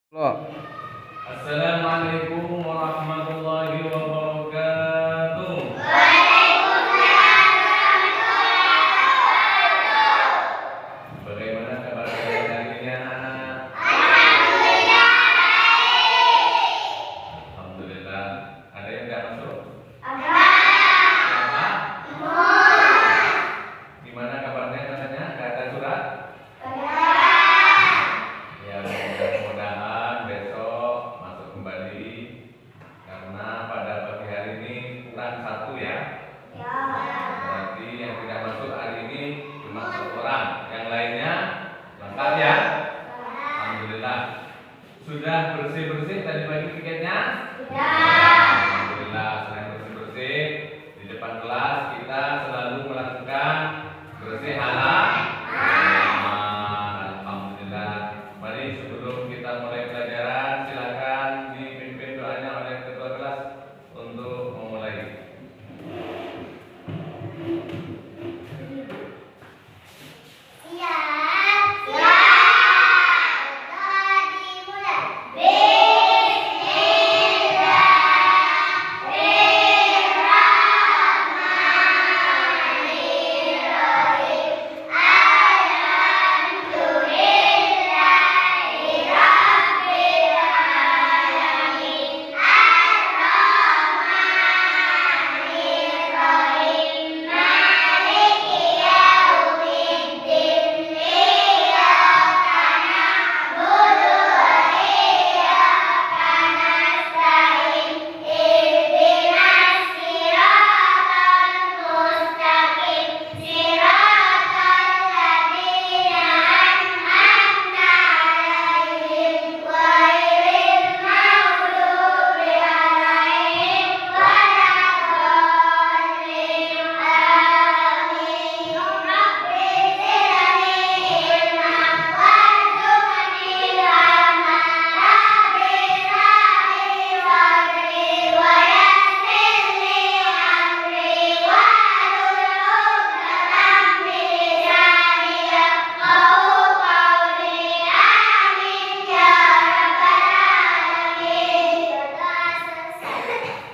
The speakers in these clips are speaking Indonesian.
Loh, Assalamualaikum warahmatullahi wabarakatuh. Bagaimana kabar kalian hari ini anak-anak? Alhamdulillah. Ada yang nggak masuk? Siapa? Gimana kabarnya katanya? Nggak ada surat? Ya, mudah-mudahan besok masuk kembali karena pada pagi hari ini kurang satu ya. Berarti yang tidak masuk hari ini cuma satu orang, yang lainnya lengkap ya. Alhamdulillah. Sudah bersih-bersih tadi pagi tiketnya? Alhamdulillah, selain bersih-bersih di depan kelas kita selalu melakukan bersih halaman. Alhamdulillah. Mari sebelum kita mulai pelajaran silakan dipimpin doanya oleh ketua kelas untuk memulai.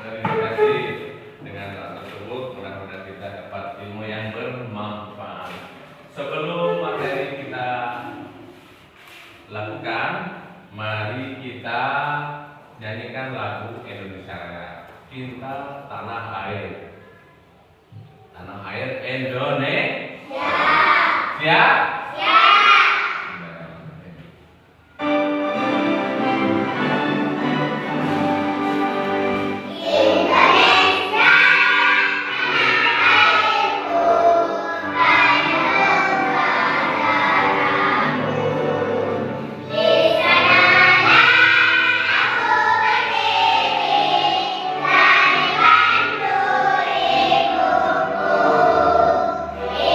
Terima kasih. Dengan hal tersebut mudah-mudahan kita dapat ilmu yang bermanfaat. Sebelum materi kita lakukan, mari kita nyanyikan lagu Indonesia Raya. Cinta tanah air. Tanah air Indonesia. Siap? Di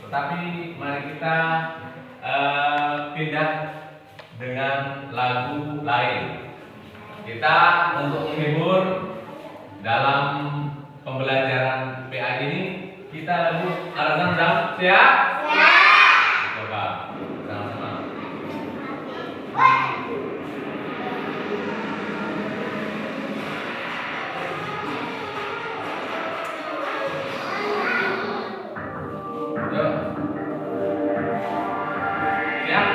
Tetapi mari kita pindah dengan lagu lain. Kita untuk menghibur dalam pembelajaran PA ini, kita lagu Alasan Jam. Siap? Siap. Coba sama-sama. Yuk. Siap?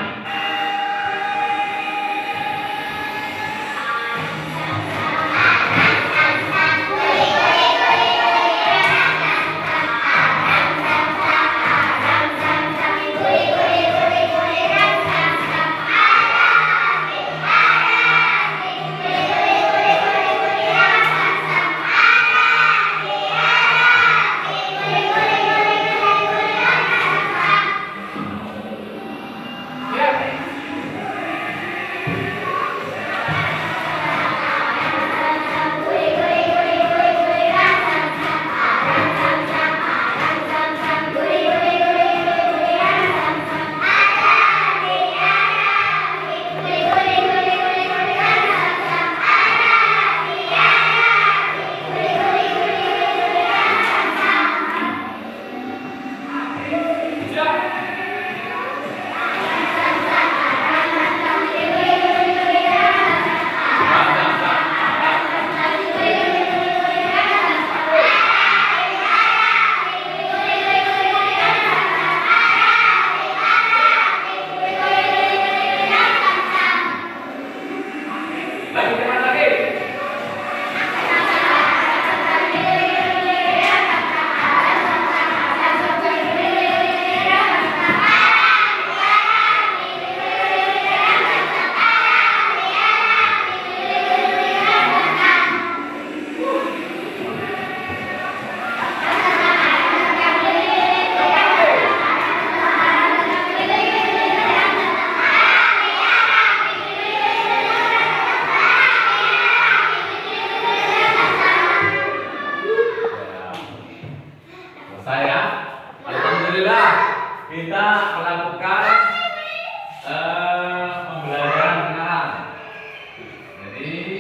Alhamdulillah kita melakukan pembelajaran kenalan. Jadi ini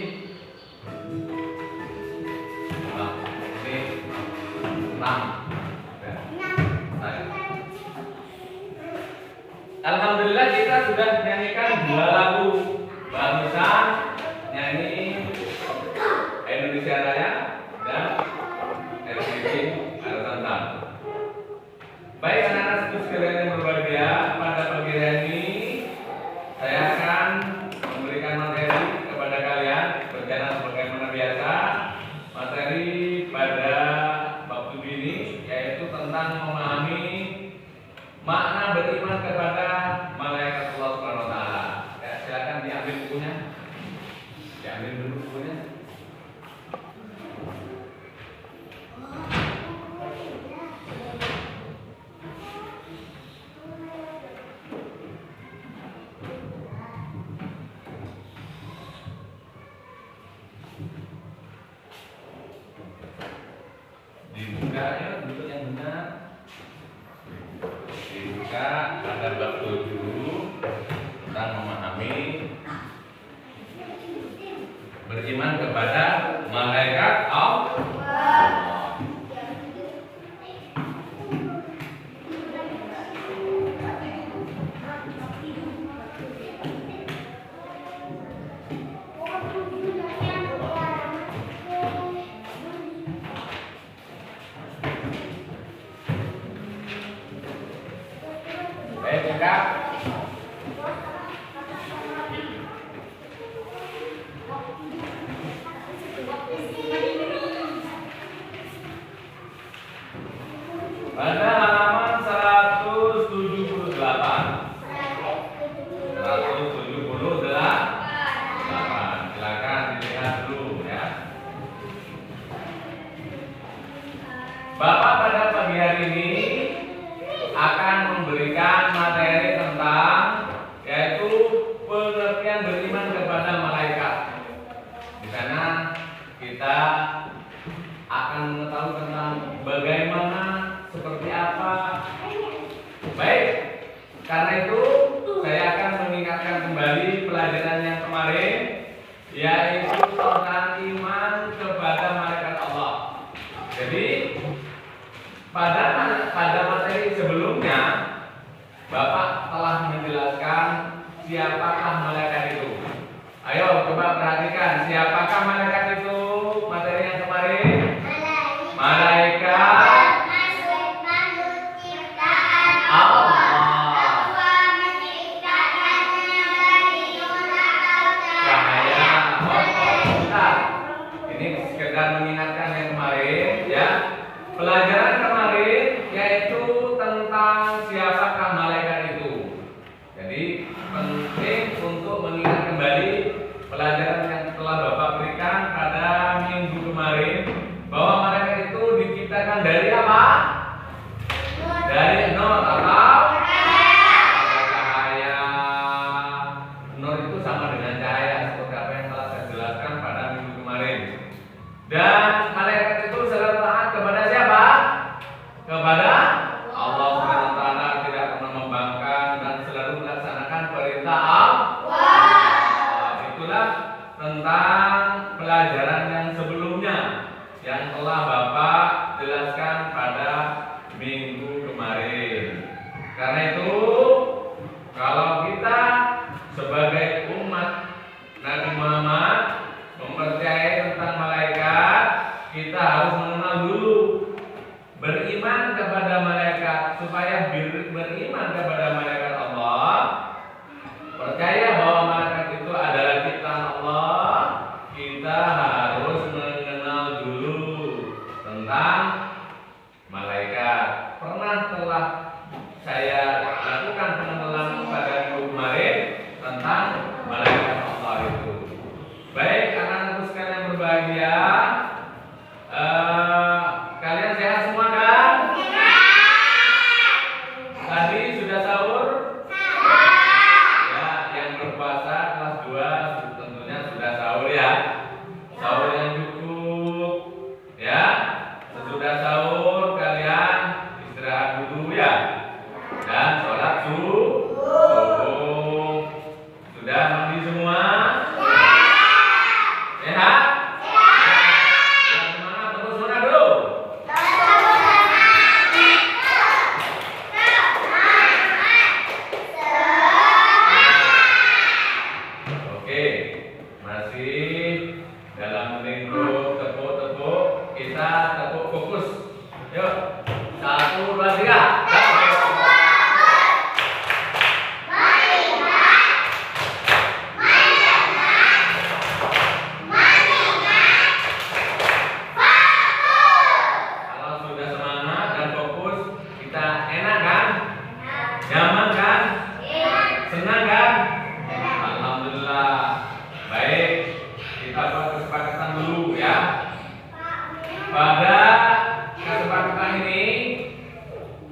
6. Alhamdulillah kita sudah menyanyikan 2 lagu. Barusan nyanyi Indonesia Raya dan RCT Alasan Jam. Baik anak-anak sekalian yang berbahagia, pada pagi hari ini saya akan memberikan materi kepada kalian berjalan sebagaimana biasa. Materi pada waktu ini yaitu tentang memahami makna beriman kepada malaikat Allah Subhanahu wa taala. Ya, silakan diambil bukunya. Diambil dulu bukunya. Dibuka ya, duduk yang benar. Dibuka ada bab 7 tentang memahami beriman kepada malaikat Allah. Buka. Pada halaman 178. 178. Silakan dilihat dulu ya. Bapak pada pagi hari ini akan memberikan materi tentang yaitu pengertian beriman kepada malaikat. Di sana kita akan mengetahui tentang bagaimana, seperti apa Baik, karena itu saya akan mengingatkan kembali pelajaran yang kemarin, yaitu tentang iman kepada malaikat Allah. Jadi pada materi sebelumnya Bapak telah menjelaskan siapakah malaikat itu. Ayo coba perhatikan, siapakah malaikat itu? Materi yang kemarin, malaikat mengingatkan yang kemarin ya. Pelajaran kemarin yaitu tentang siapakah malaikat itu. Jadi penting untuk mengingat kembali pelajaran yang telah Bapak berikan pada minggu kemarin, bahwa malaikat itu diciptakan dari apa? Dari nol atau cahaya. Nol itu sama dengan cahaya, seperti apa yang telah saya jelaskan pada minggu kemarin. Dan malaikat itu selalu taat kepada siapa? Kepada Allah Subhanahu wa taala, tidak pernah membangkang dan selalu melaksanakan perintah Allah. Itulah tentang pelajaran yang sebelumnya yang telah Bapak jelaskan pada minggu kemarin. Karena itu, kalau kita sebagai umat Nabi Muhammad mempercayai tentang malaikat, kita harus mengenal dulu, beriman kepada malaikat. Supaya beriman kepada malaikat Allah, percaya bahwa malaikat itu adalah ciptaan Allah, kita harus mengenal dulu tentang malaikat. Telah saya lakukan pengenalan pada minggu kemarin tentang malaikat Allah itu. Baik, anak-anakku sekalian berbahagia, kalian sehat semua kan? Tadi sudah sahur? Ya, yang berpuasa kelas 2 tentunya sudah sahur ya. Sahur yang cukup ya. Sesudah sahur kalian istirahat dulu ya, dan sholat subuh. Sudah mandi semua? Sehat? Sehat. Semangat, terus semangat dulu. Oke, masih dalam lingkup tepuk-tepuk, kita tepuk fokus. Yuk, 1, 2, 3. Nyaman kan? Senang kan? Alhamdulillah. Baik, kita buat kesepakatan dulu ya. Pada kesepakatan ini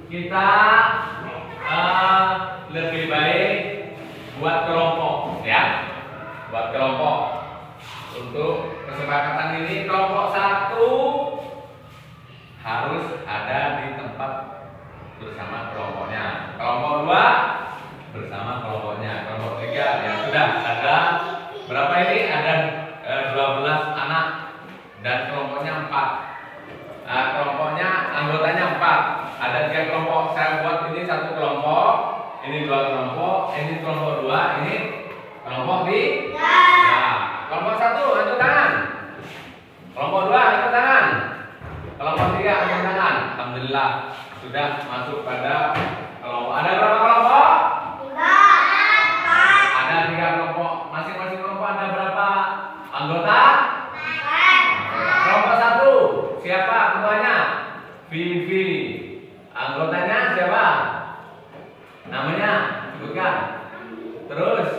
kita lebih baik buat kelompok ya. Buat kelompok. Untuk kesepakatan ini, kelompok 1 harus ada di tempat bersama kelompoknya. Kelompok 2 bersama kelompoknya. Kelompok 3 yang sudah ada berapa ini? Ada 12 anak dan kelompoknya 4. Kelompoknya anggotanya 4. Ada 3 kelompok. Saya buat ini 1 kelompok, ini 2 kelompok, ini kelompok 2, ini kelompok 3. Nah, kelompok 1 angkat tangan. Kelompok 2 angkat tangan. Kelompok 3 angkat tangan. Alhamdulillah sudah masuk pada kelompok. Ada berapa kelompok? 3. Ada 3 kelompok. Masing-masing kelompok ada berapa anggota? 4. Kelompok 1 siapa ketuanya? Vivi. Anggotanya siapa? Namanya sebutkan. Terus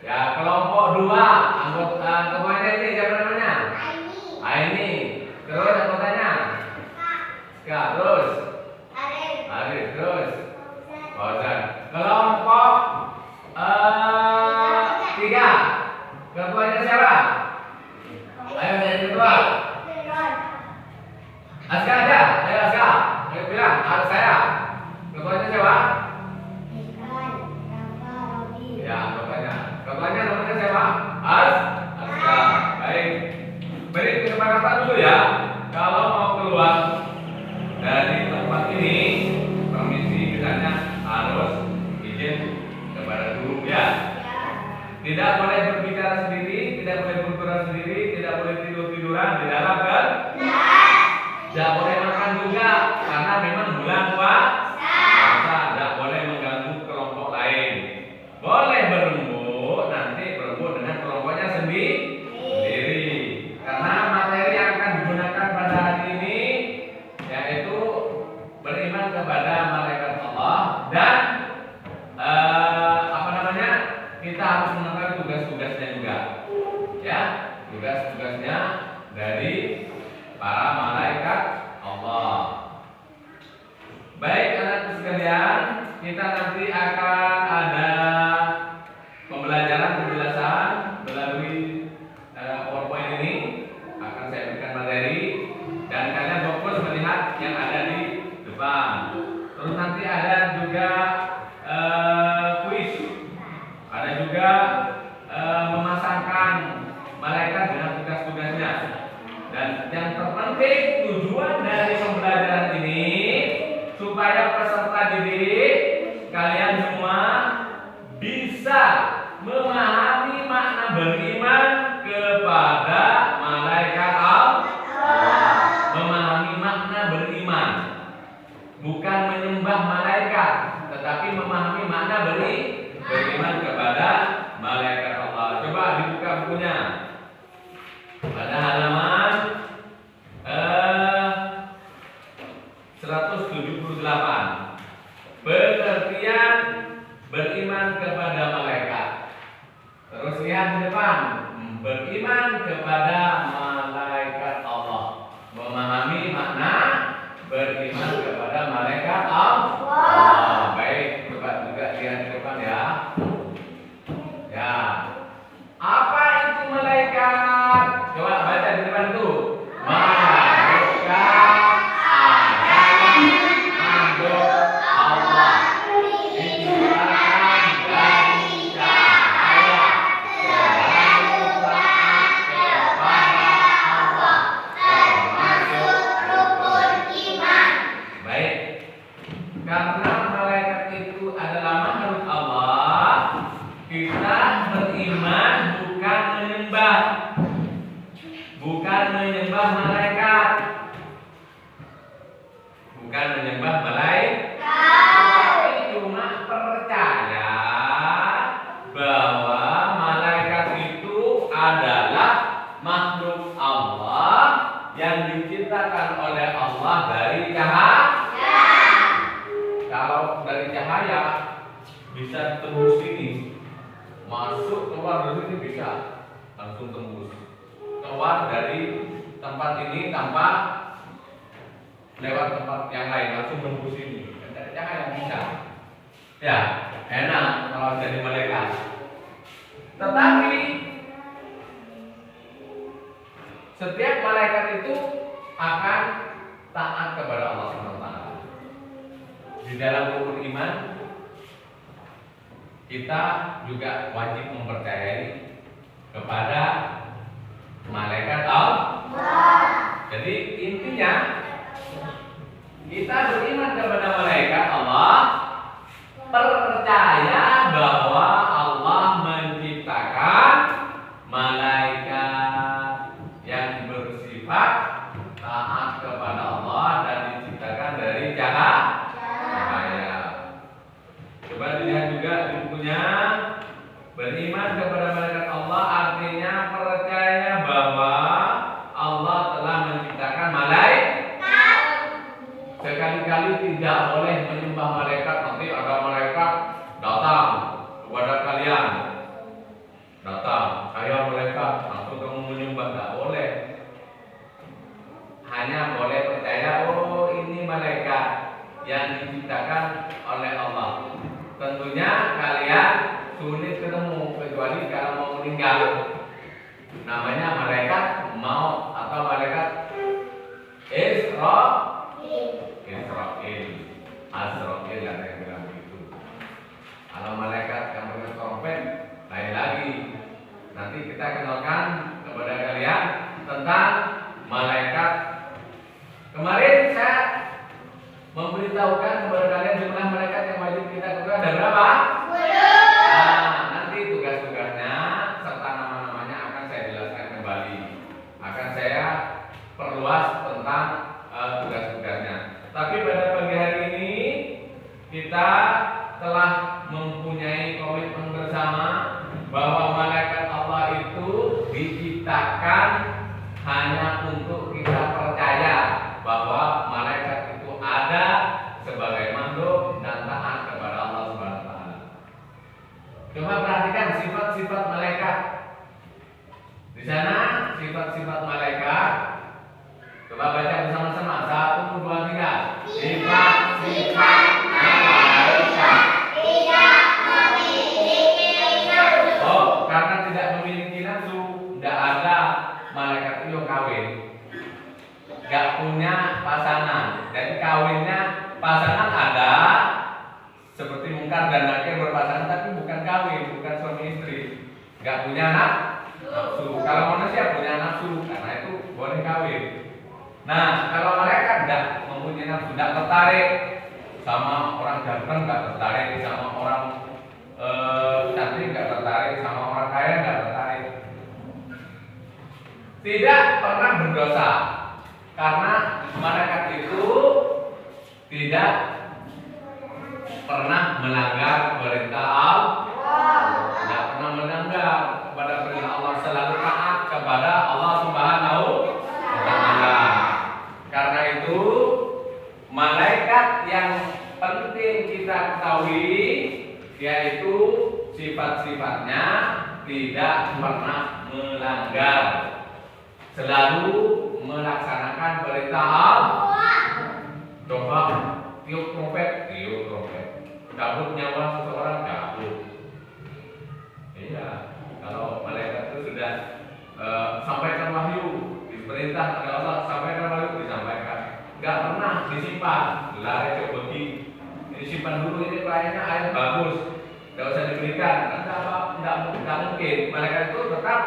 ya, kelompok 2 anggota ketuanya ini siapa namanya? Aini. Terus anggotanya? Terus Arif. Terus Fauzan. Kelompok 3 ketuanya siapa? Ayo jadi ketua. Aska ada? Ayo Aska, ayo bilang harus saya. ini, permisi misalnya harus izin kepada guru ya. Tidak boleh berbicara sendiri, tidak boleh bergerak sendiri, tidak boleh tidur-tiduran di dalam kan? Tidak boleh makan juga karena memang bulan puasa. Tidak boleh mengganggu kelompok lain. Boleh berembuk, nanti berembuk dengan kelompoknya sendiri. Karena materi yang akan digunakan pada hari ini yaitu beriman kepada malaikat Allah dan kita harus mengetahui tugas-tugasnya juga, ya, tugas-tugasnya dari para malaikat Allah. Baik anak-anak sekalian, kita nanti akan ada pembelajaran penjelasan melalui PowerPoint ini. Akan saya berikan materi dan kalian fokus melihat yang ada di depan. Terus nanti ada juga kuis. Ada juga memasangkan malaikat dengan tugas-tugasnya. Dan yang terpenting tujuan dari pembelajaran ini supaya peserta didik kalian semua bisa memahami makna beriman kepada malaikat Allah. Memahami makna beriman, bukan menyembah malaikat, tetapi memahami makna beriman kepada malaikat Allah. Coba dibuka bukunya pada halaman 178. Pengertian beriman kepada malaikat. Terus lihat di depan, beriman kepada malaikat Allah. Memahami makna beriman kepada malaikat Allah. Baik, coba juga lihat di depan ya. Ya. Apa itu malaikat? Coba baca di depan itu. Malaikat adalah makhluk Allah. Diciptakan dari cahaya. Selalu taat kepada Allah. Termasuk rukun iman. Baik. Karena malaikat itu adalah makhluk Allah, kita beriman bukan menyembah. Bukan menyembah malaikat. Bukan menyembah malaikat. Tapi cuma percaya bahwa malaikat itu adalah makhluk Allah yang diciptakan oleh Allah dari cahaya. Kalau dari cahaya bisa tembus sini, masuk keluar dari sini bisa langsung tembus. Keluar dari tempat ini tanpa lewat tempat yang lain, langsung tembus ini. Dari cahaya bisa. Ya, enak kalau jadi malaikat. Tetapi setiap malaikat itu akan taat kepada Allah SWT. Di dalam rukun iman kita juga wajib mempercayai kepada malaikat Allah. Jadi intinya kita beriman kepada malaikat Allah, percaya bahwa Allah menciptakan malaikat yang bersifat taat kepada Allah dan diciptakan dari cahaya. Coba dilihat juga di bukunya. Beriman kepada malaikat Allah artinya percaya bahwa Allah telah menciptakan malaikat. Sekali-kali tidak boleh menyembah malaikat. Nanti ada malaikat datang kepada kalian. Datang, saya malaikat, langsung kamu menyembah. Tidak boleh. Hanya boleh percaya, oh ini malaikat yang diciptakan oleh Allah. Tentunya kalian sulit ketemu kecuali kalau mau meninggal. Namanya malaikat maut atau malaikat Azrail ada yang bilang begitu. Kalau malaikat yang punya trompet lain lagi. Nanti kita kenalkan kepada kalian tentang malaikat. Kemarin saya memberitahu memberitahukan kepada kalian jumlah malaikat yang wajib kita ketahui ada berapa? 10. Nah, nanti tugas-tugasnya serta nama-namanya akan saya jelaskan kembali. Akan saya perluas tentang tugas-tugasnya. Tapi pada pagi hari ini kita telah mempunyai komitmen bersama bahwa malaikat Allah itu diciptakan hanya untuk kita percaya bahwa malaikat itu ada sebagai makhluk dan taat kepada Allah Subhanahu wa taala. Coba perhatikan sifat-sifat malaikat. Di sana sifat-sifat malaikat. Coba baca bersama-sama. 1, 2, 3. Sifat-sifat malaikat. Tidak memiliki nafsu. Oh, karena tidak memiliki nafsu, tidak ada malaikat itu yang kawin. Gak punya pasangan. Jadi kawinnya pasangan ada, seperti Mungkar dan Nakir berpasangan, tapi bukan kawin, bukan suami istri. Gak punya nafsu. Kalau manusia punya nafsu, karena itu boleh kawin. Nah, kalau malaikat tidak mempunyai nafsu, tidak tertarik sama orang ganteng, nggak tertarik sama orang cantik, nggak tertarik sama orang kaya, nggak tertarik. Tidak pernah berdosa, karena malaikat itu tidak pernah melanggar perintah Allah, tidak pernah melanggar kepada perintah Allah, selalu taat kepada Allah Subhanahu wa taala. Karena itu malaikat yang penting kita ketahui yaitu sifat-sifatnya tidak pernah melanggar, selalu melaksanakan perintah Allah. Coba tiup trompet, cabut nyawa seseorang, cabut. Iya, kalau malaikat itu sudah sampaikan wahyu, diperintah oleh Allah, sampaikan wahyu, disampaikan. Gak pernah disimpan, lari ke begi. Ini simpan dulu, ini kayaknya air bagus, gak usah diberikan. Tidak mungkin. Malaikat itu tetap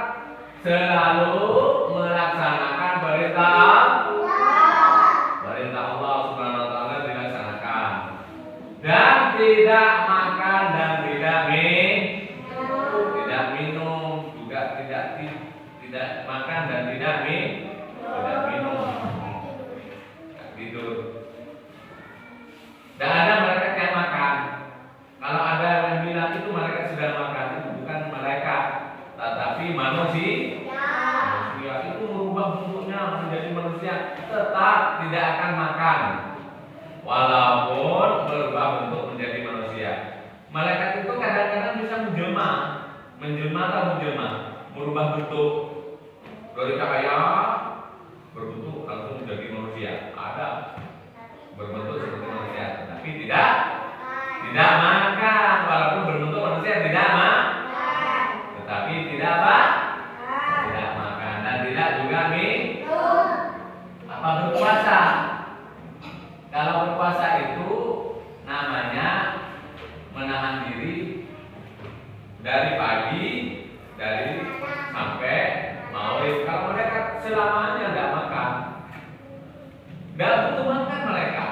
selalu melaksanakan perintah Allah Subhanahu wa taala dilaksanakan. Dan tidak makan dan tidak minum, juga tidak makan dan tidak minum. Tidur. Dan ada malaikat yang makan. Kalau ada yang bilang itu malaikat sudah makan, itu bukan malaikat, tetapi manusia itu merubah bentuknya menjadi manusia, tetap tidak akan makan, walaupun berubah bentuk menjadi manusia. Malaikat itu kadang-kadang bisa menjelma, merubah bentuk dari cahaya berbentuk langsung menjadi manusia. Ada berbentuk seperti manusia, tapi tidak makan, walaupun berbentuk manusia tidak makan, tetapi tidak makan dan tidak juga berpuasa. Kalau berpuasa itu namanya menahan diri dari pagi sampai maghrib. Kalau mereka selamanya nggak makan, nggak butuh makan mereka,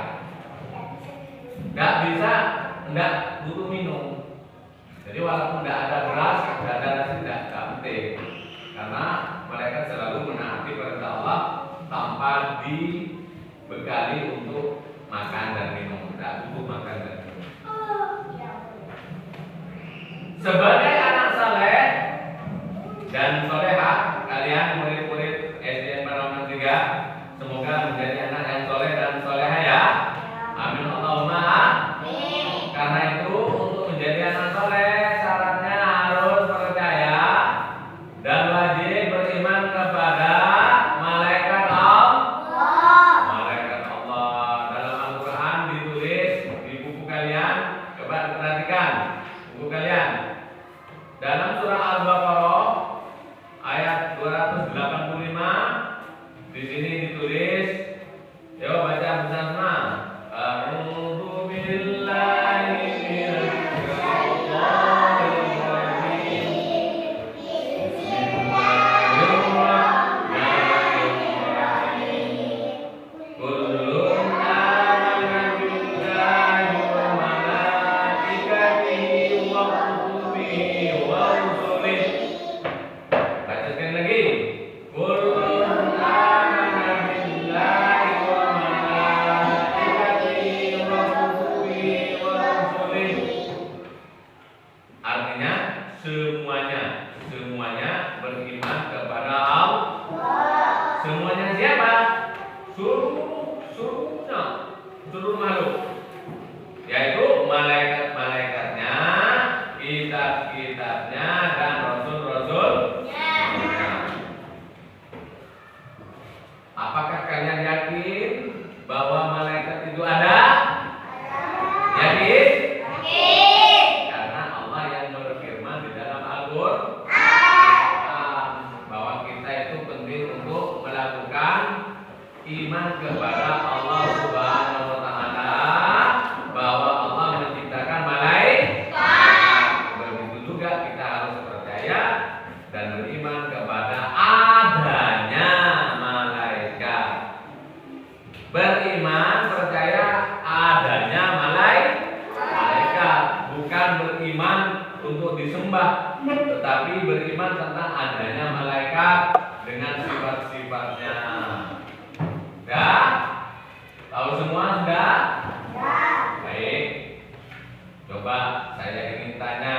nggak butuh minum. Jadi walaupun nggak ada beras, nggak ada nasi, nggak penting, karena mereka selalu menaati perintah Allah tanpa dibekali untuk makan dan minum, nggak butuh makan dan minum. Sebagai anak saleh dan solehah, kalian murid-murid SDN Paraman 3, semoga menjadi anak yang soleh dan solehah ya. Amin Allahumma amin. Karena itu untuk menjadi anak soleh syaratnya harus percaya dan wajib beriman kepada malaikat Allah. Dalam Al-Quran ditulis di buku kalian. Coba perhatikan buku kalian. Dalam surah Al-Baqarah ayat 285 di sini ditulis, coba baca bersama. A'udzu billahi minasy syaithanir rajim. Bismillahirrahmanirrahim. Kullun amana billahi Yakin? Yakin. Karena Allah yang berfirman di dalam Al-Qur'an bahwa kita itu penting untuk melakukan iman kepada Allah Subhanahu wa taala, bahwa Allah menciptakan malaikat. Begitu juga kita harus percaya dan beriman kepada adanya malaikat. Beriman percaya adanya malaikat, bukan beriman untuk disembah, tetapi beriman tentang adanya malaikat dengan sifat-sifatnya. Sudah? Tahu semua sudah? Baik. Coba saya ingin tanya,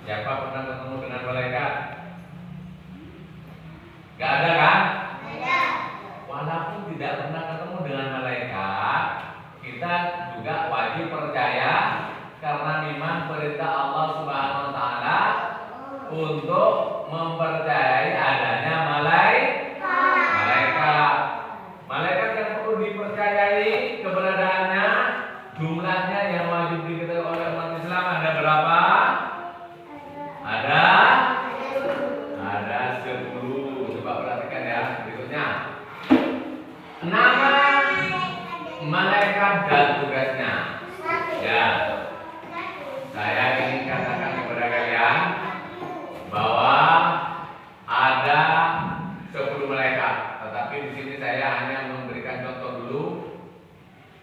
siapa pernah ketemu dengan malaikat? Gak ada kan? Ada. Walaupun tidak pernah ketemu dengan malaikat, kita juga wajib percaya karena memang perintah Allah Subhanahu wa taala untuk mempercayai adanya malaikat. Malaikat yang perlu dipercayai keberadaannya, jumlahnya yang wajib diketahui oleh umat Islam ada berapa? Ada 10. Coba perhatikan ya berikutnya. Nama malaikat dan tugasnya. Ya, saya ingin katakan kepada kalian bahwa ada 10 malaikat, tetapi di sini saya hanya memberikan contoh dulu.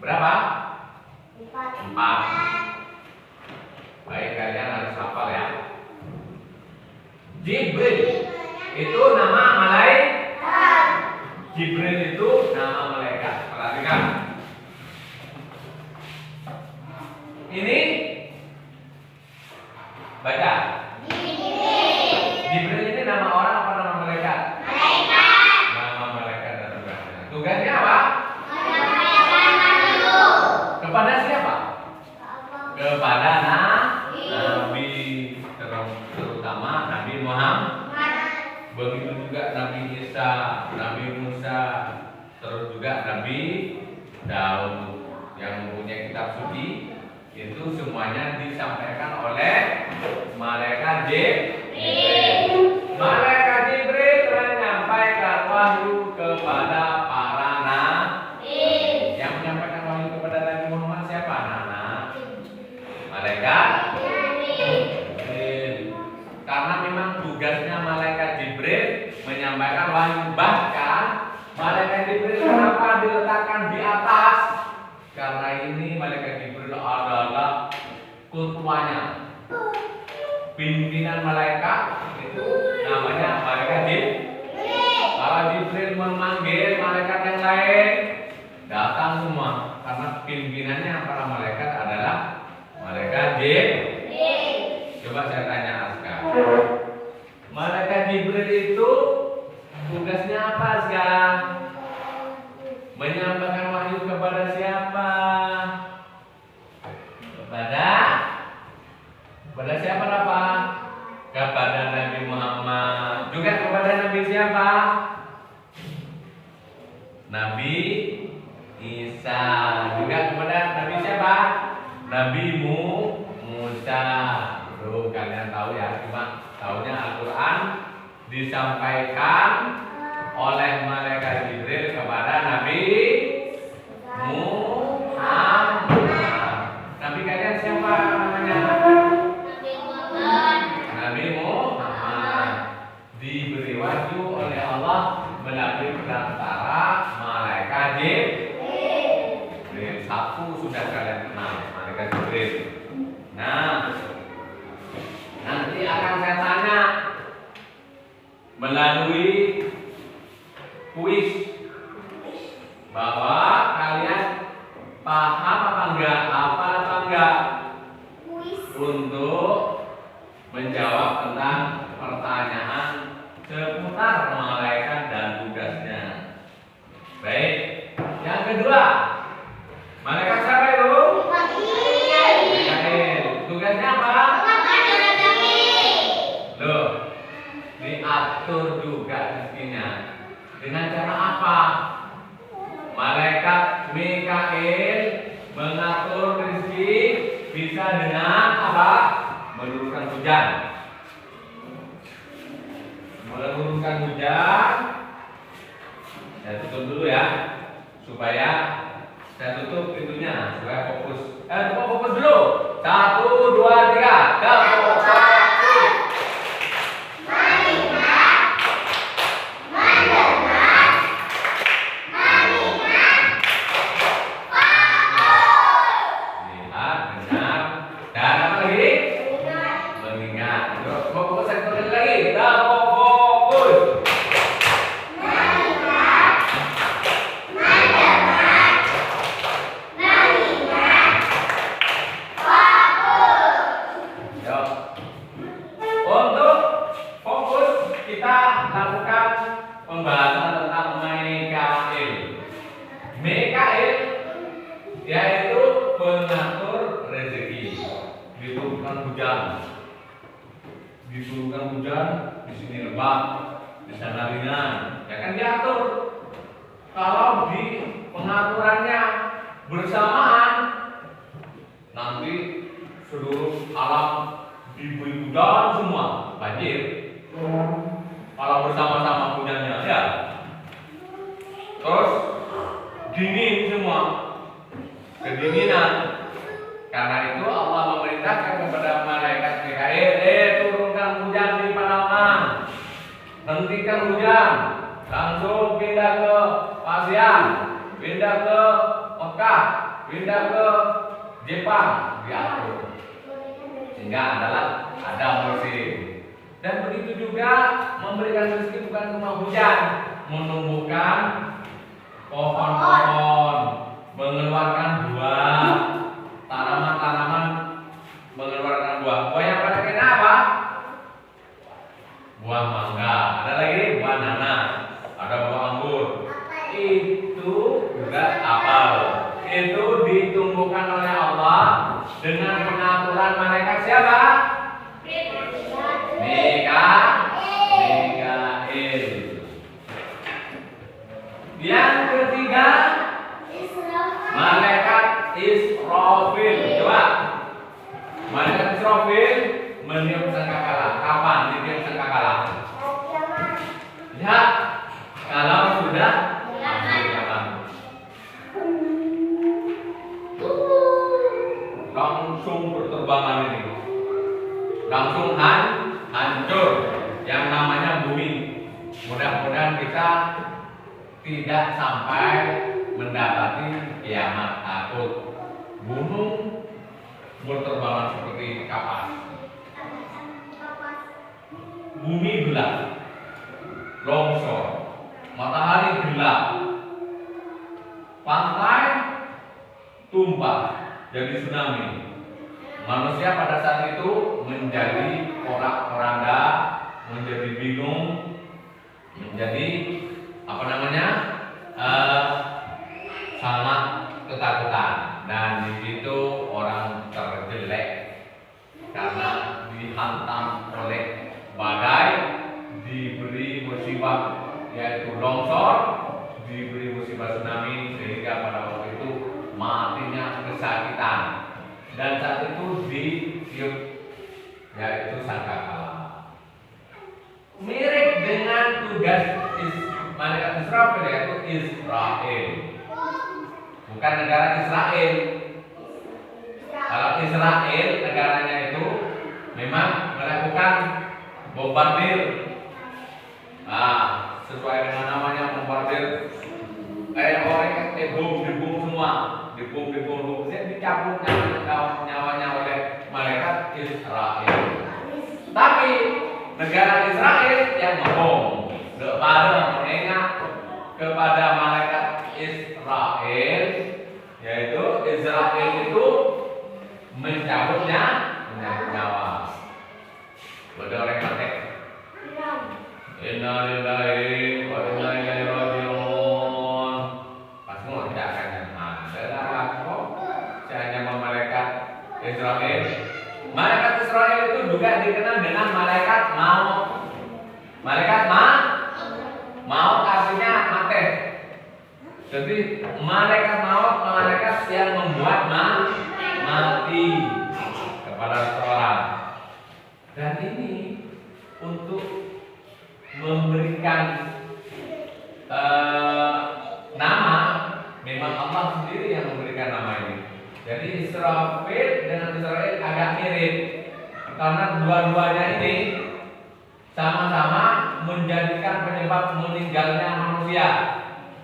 Berapa? 4. Baik, kalian harus hafal ya. Jibril itu nama malaikat. Jibril itu nama malaikat. Perhatikan. Ini baca. Jibril ini nama orang apa nama malaikat? Nama malaikat dan tugasnya. Tugasnya apa? Kepada siapa? Kepada Nabi, terutama Nabi Muhammad. Begitu juga Nabi Isa, Nabi Musa, terus juga Nabi Daud yang mempunyai kitab suci. Itu semuanya disampaikan oleh malaikat Jibril. Malaikat Jibril menyampaikan wahyu kepada para nabi. Yang menyampaikan wahyu kepada Nabi Muhammad siapa? Malaikat Jibril. Karena memang tugasnya malaikat Jibril menyampaikan wahyu. Bahkan malaikat Jibril kenapa diletakkan di atas? Karena ini malaikat Jibril adalah ketuanya, pimpinan malaikat itu namanya malaikat Jibril. Kalau Jibril memanggil malaikat yang lain, datang semua karena pimpinannya para malaikat adalah malaikat Jibril. Coba saya tanya Aska, malaikat Jibril itu tugasnya apa sekarang? Menyampaikan wahyu kepada siapa? Kepada siapa apa? Kepada Nabi Muhammad. Juga kepada Nabi siapa? Nabi Isa. Juga kepada Nabi siapa? Nabi Musa. Tuh kalian tahu ya, cuma tahunya Al-Quran disampaikan oleh malaikat Jibril kepada Nabi Muhammad. Nabi kalian siapa namanya? Nabi Muhammad. Diberi wahyu oleh Allah melalui perantara malaikat Jibril. Satu sudah kalian kenal, malaikat Jibril. Nah, nanti akan saya tanya melalui kuis bahwa kalian paham apa enggak, hafal apa enggak untuk menjawab tentang pertanyaan seputar malaikat dan tugasnya. Baik, yang kedua, malaikat siapa itu? Mikail. Tugasnya apa? Loh, diatur juga rezekinya. Dengan cara apa? Malaikat Mikail mengatur rezeki bisa dengan apa? Menurunkan hujan. Menurunkan hujan. Saya tutup dulu ya, supaya saya tutup pintunya supaya fokus. Coba fokus dulu. 1, 2, 3. Fokus. Lihat, dengar, dan apa lagi? Mengingat. Coba fokus satu kali lagi. Fokus. Untuk fokus kita lakukan pembahasan tentang Mikail. Mikail yaitu pengatur rezeki. Diturunkan hujan. Diturunkan hujan, di sini lebat, di sana ringan. Ya kan diatur. Kalau di pengaturannya bersamaan, nanti seluruh alam diberi hujan semua, banjir. Kalau bersama-sama hujannya ya. Terus dingin semua, kedinginan. Karena itu Allah memerintahkan kepada malaikat Mikail, turunkan hujan di pedalaman, hentikan hujan, langsung pindah ke Pasian, pindah ke Mekah, pindah ke Jepang, diatur. Sehingga ada musim. Dan begitu juga memberikan rezeki bukan cuma hujan, menumbuhkan pohon-pohon, mengeluarkan buah, tanaman-tanaman mengeluarkan buah. Buah yang pada kita apa? Buah mangga. Ada lagi buah nanas, ada buah anggur. Itu juga apel. Itu ditumbuhkan oleh Allah dengan pengaturan malaikat siapa? Mikail. Yang ketiga, malaikat Israfil. Coba, malaikat Israfil meniup sangkakala. Kapan ditiup sangkakala? Lihat, kalau sudah langsung berterbangan ini, langsung hancur yang namanya bumi. Mudah-mudahan kita tidak sampai mendapati kiamat. Takut gunung berterbangan seperti kapas, bumi gelap, longsor, matahari gelap, pantai tumpah jadi tsunami. Manusia pada saat itu menjadi porak-poranda, menjadi bingung, menjadi sangat ketakutan. Dan di situ orang terjelek karena dihantam oleh badai, diberi musibah yaitu longsor, diberi musibah tsunami, sehingga pada waktu itu matinya kesakitan. Dan saat itu ditiup yaitu sangkakala. Mirip dengan tugas malaikat Israfil yaitu Israel. Bukan negara Israel. Kalau Israel negaranya itu memang melakukan bombardir. Sesuai dengan namanya bombardir. Kayak orang dibom semua, dibom dicabut nyawanya oleh malaikat Israel. Tapi negara Israel yang ngebom kepada mengingat kepada malaikat Israel, yaitu Israel itu mencabutnya nyawa. Ada orang mati. Innalillahi wa inna ilaihi raji'un. Pasti mau tidak akan ada kok. Hanya malaikat Israel. Malaikat Israel itu juga dikenal dengan malaikat maut. Malaikat maut artinya mati. Jadi malaikat maut malaikat yang membuat mati. kepada seseorang. Dan ini untuk memberikan nama, memang Allah sendiri yang memberikan nama ini. Jadi Israfil dengan Israel agak mirip karena dua-duanya ini sama-sama menjadikan penyebab meninggalnya manusia.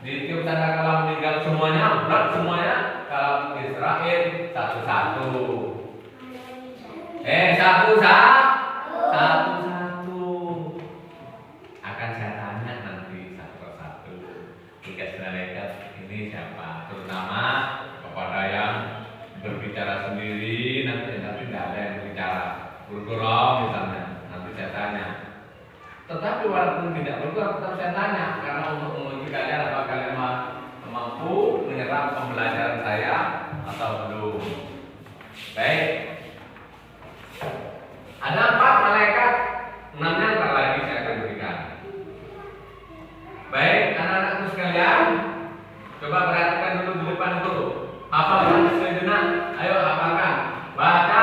Ditiup sangkakala meninggal semuanya, berat semuanya. Kalau Israel satu-satu. Satu-satu. Akan saya tanya nanti satu persatu. Tugas malaikat ini siapa? Terutama kepada yang berbicara sendiri, nanti tidak ada yang berbicara. Bergurau misalnya, nanti saya tanya. Tetapi walaupun tidak bergurau, tetap saya tanya karena untuk menguji kalian apakah kalian mampu menyerap pembelajaran saya atau belum. Baik. Ada 4 malaikat, 6-nya ntar lagi saya akan berikan. Baik, anak-anakku sekalian, coba perhatikan dulu di depan itu. Hafalkan sejenak, ayo hafalkan. Baca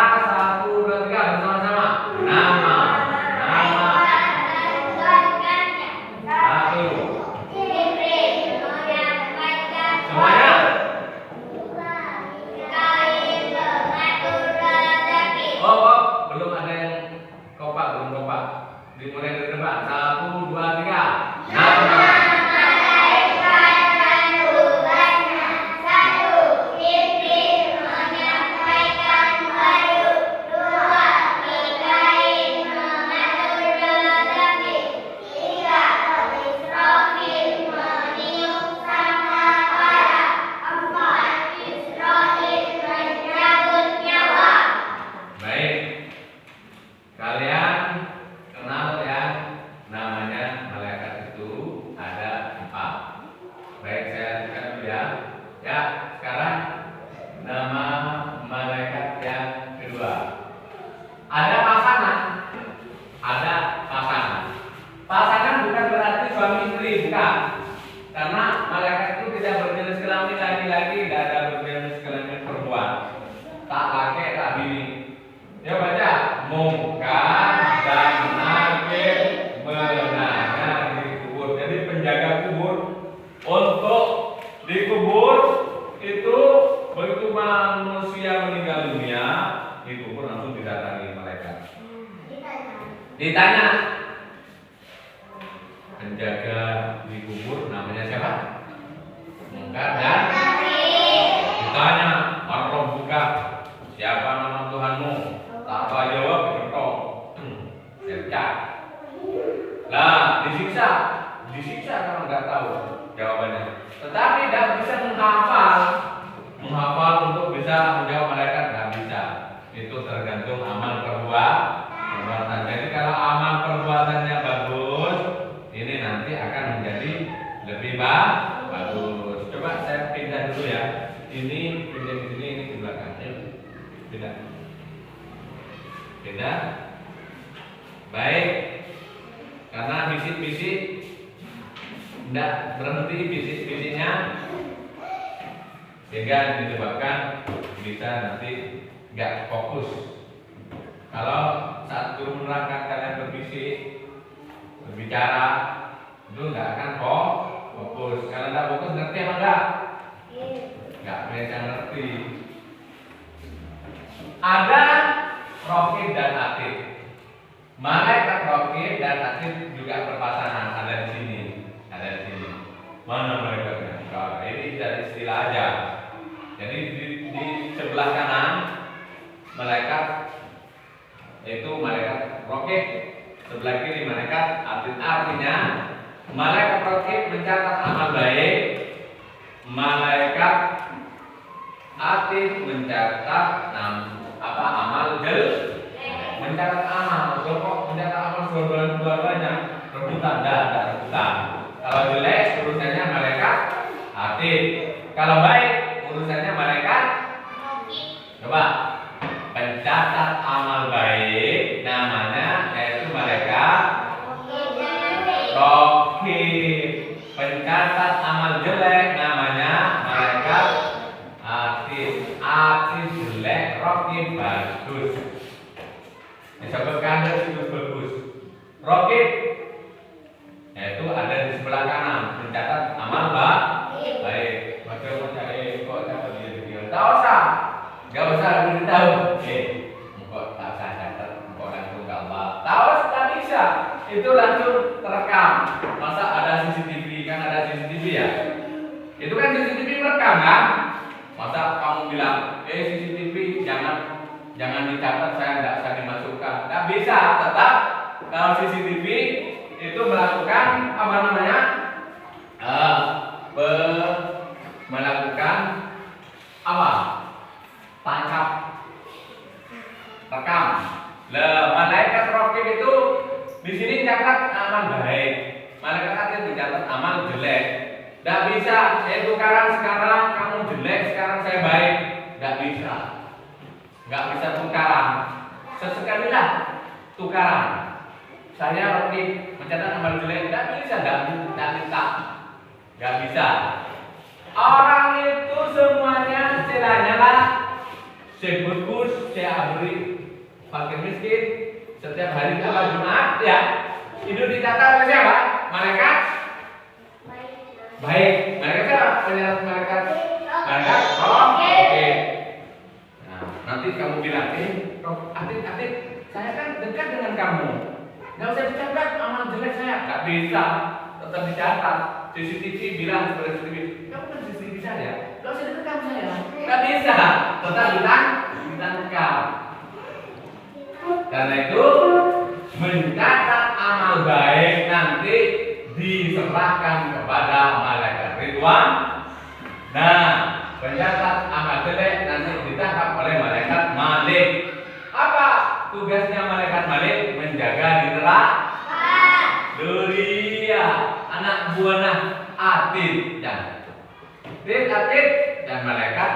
1, 2, 3 bersama-sama. Nama. Dimulai dari depan. 1, 2, 3. Nama. Ditanya, penjaga di kubur namanya siapa? Mungkar dan ditanya, "Man buka, siapa nama Tuhanmu?" Tak jawab, ketok. Cerca. Lah, disiksa kalau nggak tahu jawabannya. Tetapi tidak bisa menghafal untuk bisa menjawab malaikat, nggak bisa. Itu tergantung amal perbuatan. Jadi kalau amal perbuatannya bagus, ini nanti akan menjadi lebih bagus. Coba saya pindah dulu ya. Ini pindah di sini, ini di belakang. Pindah. Baik. Karena bisik-bisik tidak berhenti bisik-bisiknya, sehingga menyebabkan bisa nanti nggak fokus. Kalau saat guru menerangkan kalian berbisik, berbicara, itu nggak akan fokus. Kalau nggak fokus, ngerti apa enggak? Nggak bisa ngerti. Ada Raqib dan Atid. Malaikat Raqib dan Atid juga berpasangan, ada di sini. Mana malaikatnya? Nah, ini dari istilah aja. Jadi di sebelah kanan malaikat yaitu malaikat Raqib, sebelah kiri malaikat Atid. Artinya malaikat Raqib mencatat amal baik, malaikat Atid mencatat amal jelek. Mencatat amal, kelompok mencatat amal dua-duanya rebutan, ada rebutan. Kalau jelek urusannya malaikat Atid, kalau baik urusannya malaikat Raqib. Coba pencatat amal baik namanya yaitu malaikat Raqib. Pencatat amal jelek namanya malaikat Atid. Atid jelek, Raqib bagus. Disebutkan dari situs bagus. Rokib yaitu ada di sebelah kanan, mencatat amal baik. Maka mencari kok catat dia. Tak usah, nggak usah beritahu. Kok tak usah catat, kok langsung gambar. Tak bisa. Itu langsung terekam. Masa ada CCTV, kan ada CCTV ya? Itu kan CCTV merekam kan? Masa kamu bilang, CCTV jangan dicatat, saya nggak bisa dimasukkan. Nggak bisa, tetap kalau CCTV itu melakukan apa namanya? Melakukan apa? Tangkap, rekam. Malaikat raqib itu di sini catat amal baik. Malaikat itu mencatat amal jelek. Tidak bisa, tukaran sekarang kamu jelek, sekarang saya baik. Tidak bisa. Nggak bisa tukaran. Sesekali lah tukaran. Saya raqib mencatat amal jelek, tidak bisa, tidak minta. Nggak bisa. Orang itu semuanya istilahnya lah sebutkus, saya beri fakir miskin setiap hari tanggal Jumat ya. Itu dicatat oleh siapa? Malaikat baik. Malaikat siapa? Pencatat malaikat. Malaikat oke. Nah, nanti kamu bilang, Atit, saya kan dekat dengan kamu. Nggak usah dicatat amal jelek saya. Nggak bisa, tetap dicatat. CCTV bilang kepada CCTV, kamu kan CCTV saya, nggak usah direkam saya. Nggak bisa, tetap ditangkap. Karena itu mencatat amal baik nanti diserahkan kepada malaikat Ridwan. Nah, pencatat amal jelek nanti ditangkap oleh malaikat Malik. Apa tugasnya malaikat Malik? Menjaga di neraka. Duria, anak buah Atit dan malaikat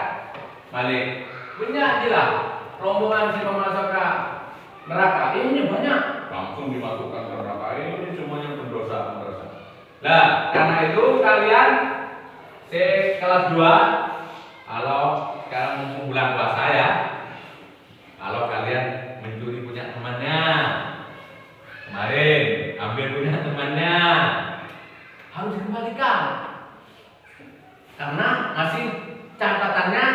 Malik. Punya jelas rombongan si pemasok neraka ini banyak, langsung dimasukkan ke neraka. Ini semuanya berdosa. Nah, karena itu kalian kelas 2, kalau sekarang mumpung bulan puasa ya, kalau kalian mencuri punya temannya, kemarin ambil punya temannya, harus dikembalikan. Karena masih catatannya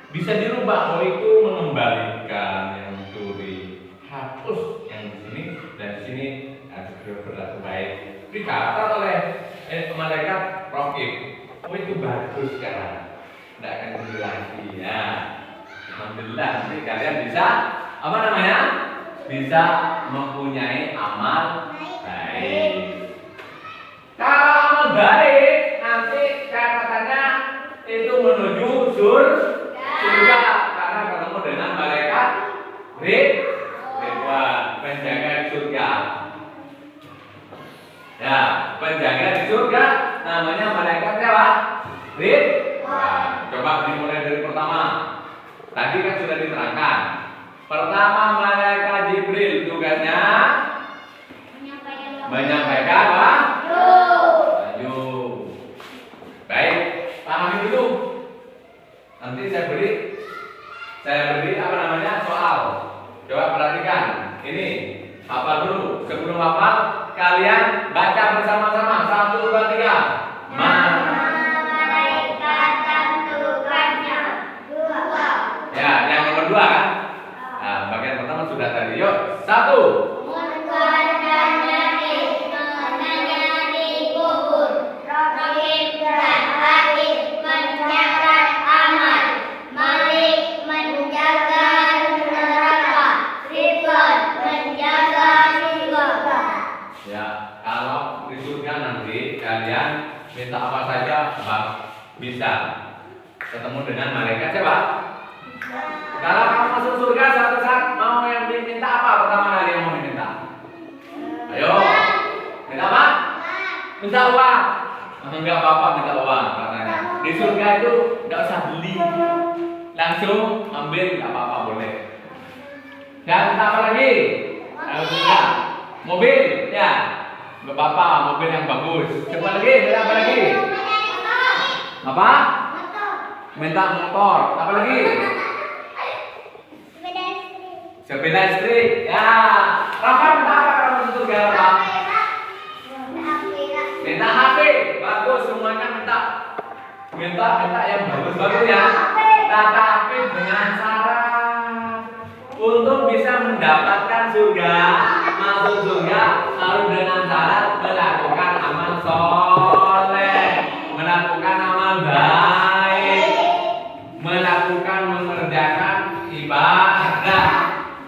bisa dirubah. Oh, itu mengembalikan yang mencuri, hapus yang di sini dan di sini harus berlaku baik. Dicatat oleh malaikat raqib. Oh, itu bagus sekarang. Tidak akan dulu lagi ya. Alhamdulillah, nanti kalian bisa apa namanya? Bisa mempunyai amal baik. Kalau amal baik nanti catatannya itu menuju surga karena ketemu dengan malaikat Ridwan, penjaga di surga. Ya, penjaga di surga namanya malaikat siapa? Ridwan. Coba dimulai dari pertama. Tadi kan sudah diterangkan. Pertama, malaikat Jibril tugasnya menyampaikan apa? Baik, pahami dulu. Nanti saya beri apa namanya soal. Coba perhatikan. Ini hafal dulu. Sebelum hafal, kalian baca bersama-sama. 1, 2, 3. Malaikat dan tugasnya 2. Ya, yang nomor 2 kan? Nah, bagian pertama sudah tadi. Yuk, 1. Minta apa saja bisa ketemu dengan malaikat siapa? Kalau kamu masuk surga satu saat mau yang diminta apa pertama kali yang mau diminta? Ayo, minta apa? Minta uang. Enggak apa-apa minta uang katanya. Di surga itu enggak usah beli, langsung ambil, enggak apa-apa boleh. Dan minta apa lagi? Ayo surga, mobil ya. Gak apa-apa, mobil yang bagus. Coba lagi, minta apa lagi? Apa? Minta motor. Apa lagi? Sepeda Sepeda listrik. Ya. Rafa minta apa kalau masuk surga, Rafa? Minta HP. Bagus, semuanya minta yang bagus-bagus ya. Tetapi dengan syarat untuk bisa mendapatkan surga, masuk surga harus dengan syarat melakukan amal soleh, melakukan amal baik, melakukan mengerjakan ibadah,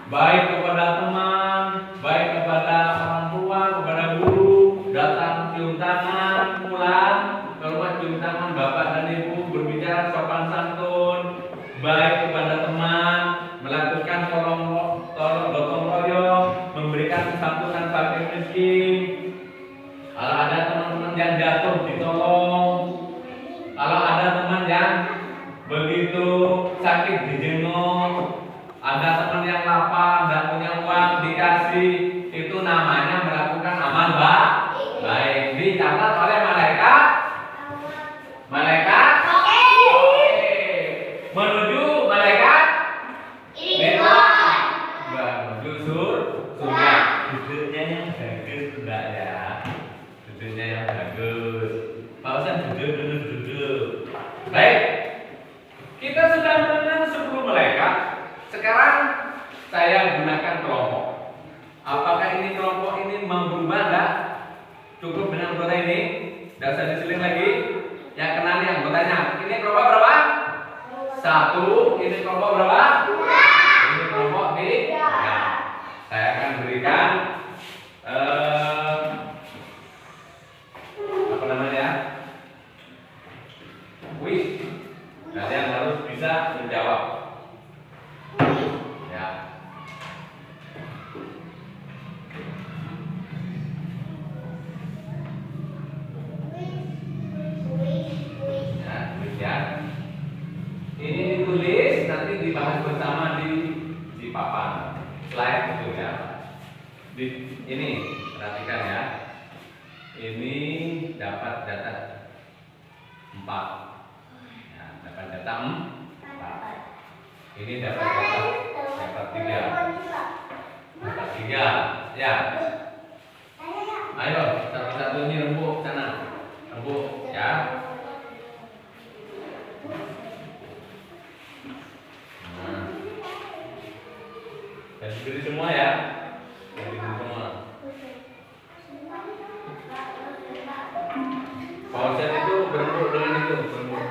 baik kepada teman, baik kepada orang tua, kepada guru, datang cium tangan, pulang ke rumah cium tangan bapak dan ibu, berbicara sopan santun, baik kepada teman, melakukan gotong royong, memberikan santunan fakir miskin. Kalau ada teman-teman yang jatuh ditolong, kalau ada teman yang begitu sakit dijenguk, ada teman yang lapar dan punya uang dikasih, itu namanya melakukan amal baik. Dicatat oleh malaikat. Oke. Menuju malaikat Ridwan. Menuju surga. Duduknya yang bagus, Mbak ya. Duduknya yang bagus. Pak Ustaz duduk. Baik. Kita sudah mengenal 10 malaikat. Sekarang saya gunakan kelompok. Apakah ini kelompok ini mau berubah enggak? Cukup dengan anggota ini? Tidak usah diseling lagi. Yang kenali anggotanya. Ini kelompok berapa? 1. Ini kelompok berapa? 2. Ini kelompok 3. Nah, saya akan berikan apa namanya? Kuis. Kalian harus bisa menjawab. Ya. Ini ditulis, nanti dibahas bersama di papan slide itu ya. Ini perhatikan ya. Ini dapat data 4. Ya, dapat data 4. Ini dapat 3. Dapat 3. Ya. Ayo, satu-satu ini rembuk sana. Rembuk ya. Dan berdiri semua ya. Berdiri semua. Pausen itu berembuk dengan itu, berembuk.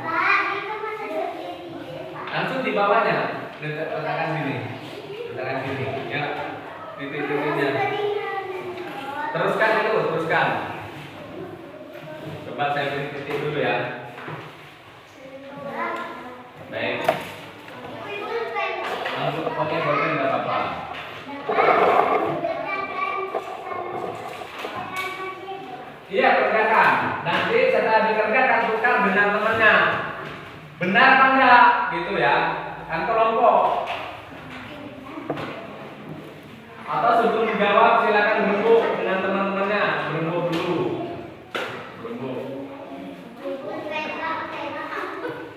Langsung di bawahnya, letakkan sini. Letakkan sini, ya. Titik-titiknya. Teruskan itu, teruskan. Coba saya beri titik dulu ya. Baik. Langsung pakai bolpen enggak apa-apa. Iya, kerjakan. Nanti setelah dikerjakan tukar dengan temannya. Benar apa enggak? Gitu ya. Kan kelompok. Atau sebelum dijawab silakan berembuk dengan teman-temannya. Berembuk dulu. Berembuk.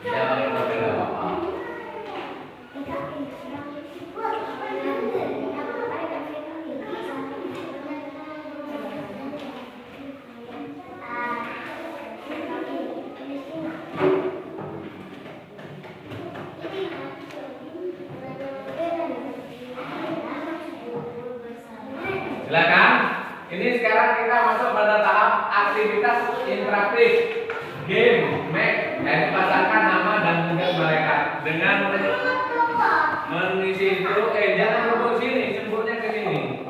Ya, pakai bolpen enggak apa-apa. Silakan. Ini sekarang kita masuk pada tahap aktivitas interaktif. Game, make, dan pasangkan nama dan tugas mereka dengan mengisi itu. Jangan rembuk sini, sembunyinya ke sini.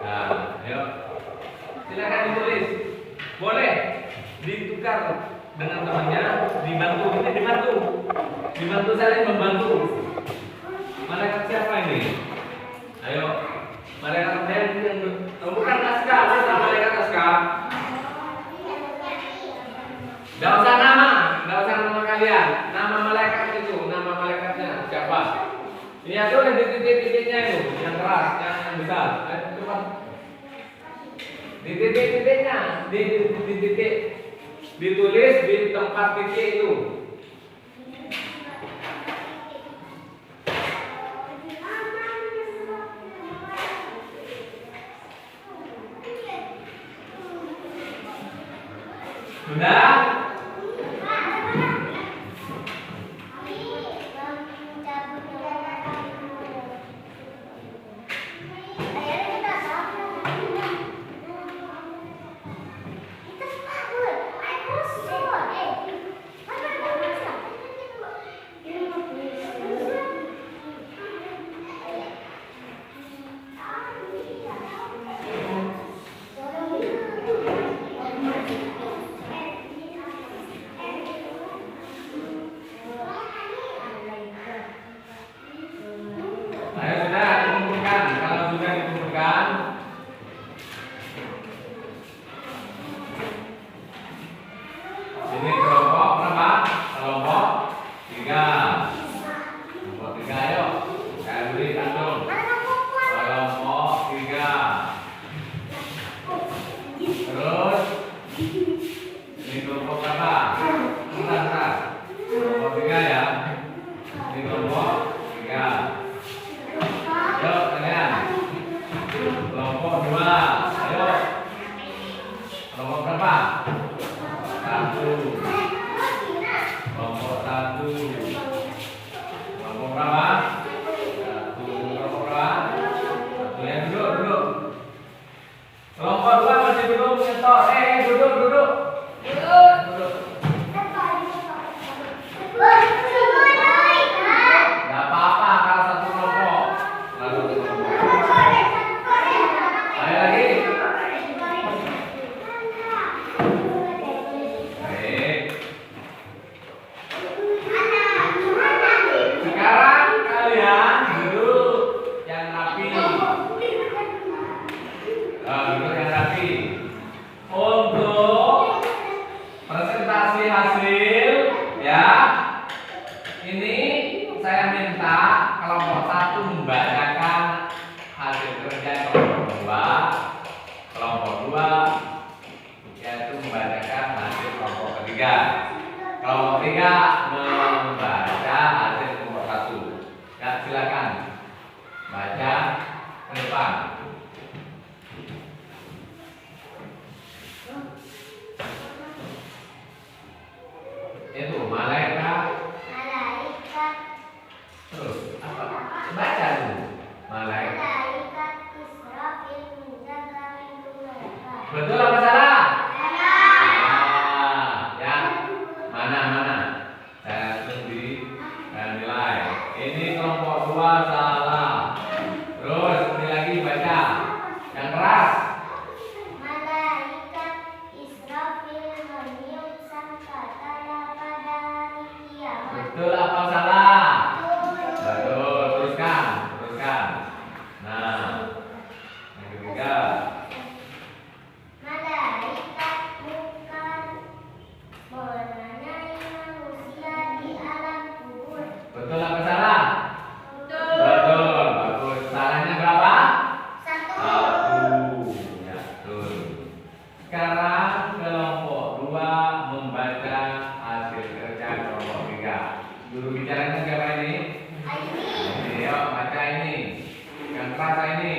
Nah, ayo. Silakan ditulis. Boleh ditukar dengan temannya, dibantu, ini dibantu saling membantu. Malaikat siapa ini? Ayo. Malaikat yang bukan naskah, bukan malaikat naskah. Gak usah nama kalian. Nama malaikat itu, nama malaikatnya siapa? Ini ada di titik-titiknya itu, yang keras, yang besar. Ayo coba. Di titik-titiknya, di titik, ditulis di tempat titik itu. Sudah? Ayo sudah dikumpulkan. Kalau sudah dikumpulkan, ini kelompok berapa? Kelompok 3. Kelompok 3 ayo. Saya beri kantung. Kelompok 3. Terus ini kelompok berapa? Bentar. Kelompok 3 ya. Ini kelompok 3. Ayo kalian. Kelompok 2. Ayo. Kelompok berapa? 1. Kelompok 1. Kelompok berapa? 1. Kelompok berapa? 1 ya, duduk. Kelompok 2 masih belum nyetor. Duduk. Duduk. Gak apa-apa kalau satu kelompok. Lalu kelompok. Ayo lagi. Baik. Sekarang kalian duduk yang rapi. Duduk yang rapi. Untuk presentasi hasil ya. Ini saya minta kelompok 1 membacakan hasil kerja kelompok 2. Kelompok 2 yaitu membacakan hasil kelompok ketiga. Kelompok 3 membaca hasil kelompok 1. Ya, silakan baca ke depan. Itu malaikat. Terus apa? Baca dulu. Malaikat. Betul apa salah? Ya. Mana? Saya tulis dan nilai. Ini kelompok 2 salah. Terus ini lagi baca. Yang keras. Betul apa salah? Betul. Teruskan. Nah, yang ketiga. Betul apa salah? Betul. Bagus. Salahnya berapa? 1. Ya, betul. Sekarang kelompok 2 membaca hasil kerja kelompok 3. Guru bicaranya siapa ini? Ini, yuk baca ini. Yang keras ini.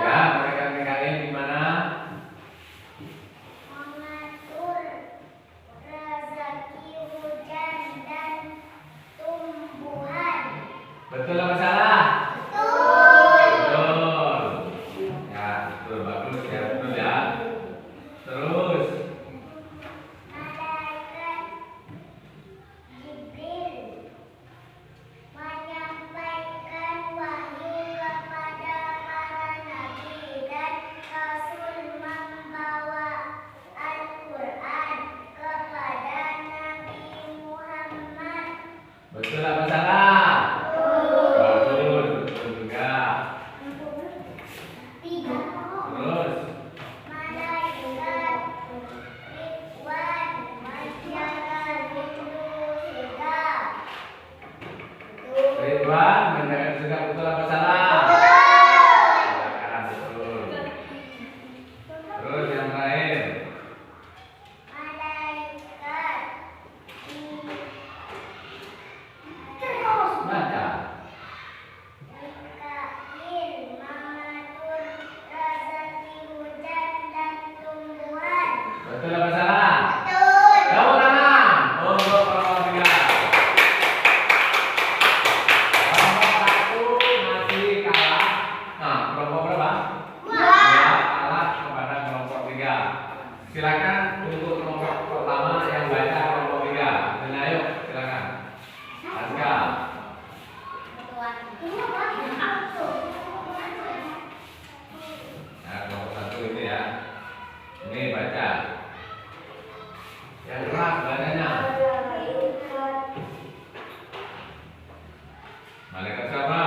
Ya, mereka tinggalin di mana? Betul apa salah? Betul. Ya, betul. Bagus ya, betul ya. Terus Betul apa salah? Betul. Tepuk tangan untuk kelompok 3. Kelompok 1 masih kalah. Nah, kelompok berapa? 2 kalah kepada kelompok 3. Silakan untuk kelompok pertama yang baca kelompok 3. Dan ayo silakan. Aska. Nah, kelompok 1 ini ya. Ini baca. Yang keras bacanya. Malaikat siapa?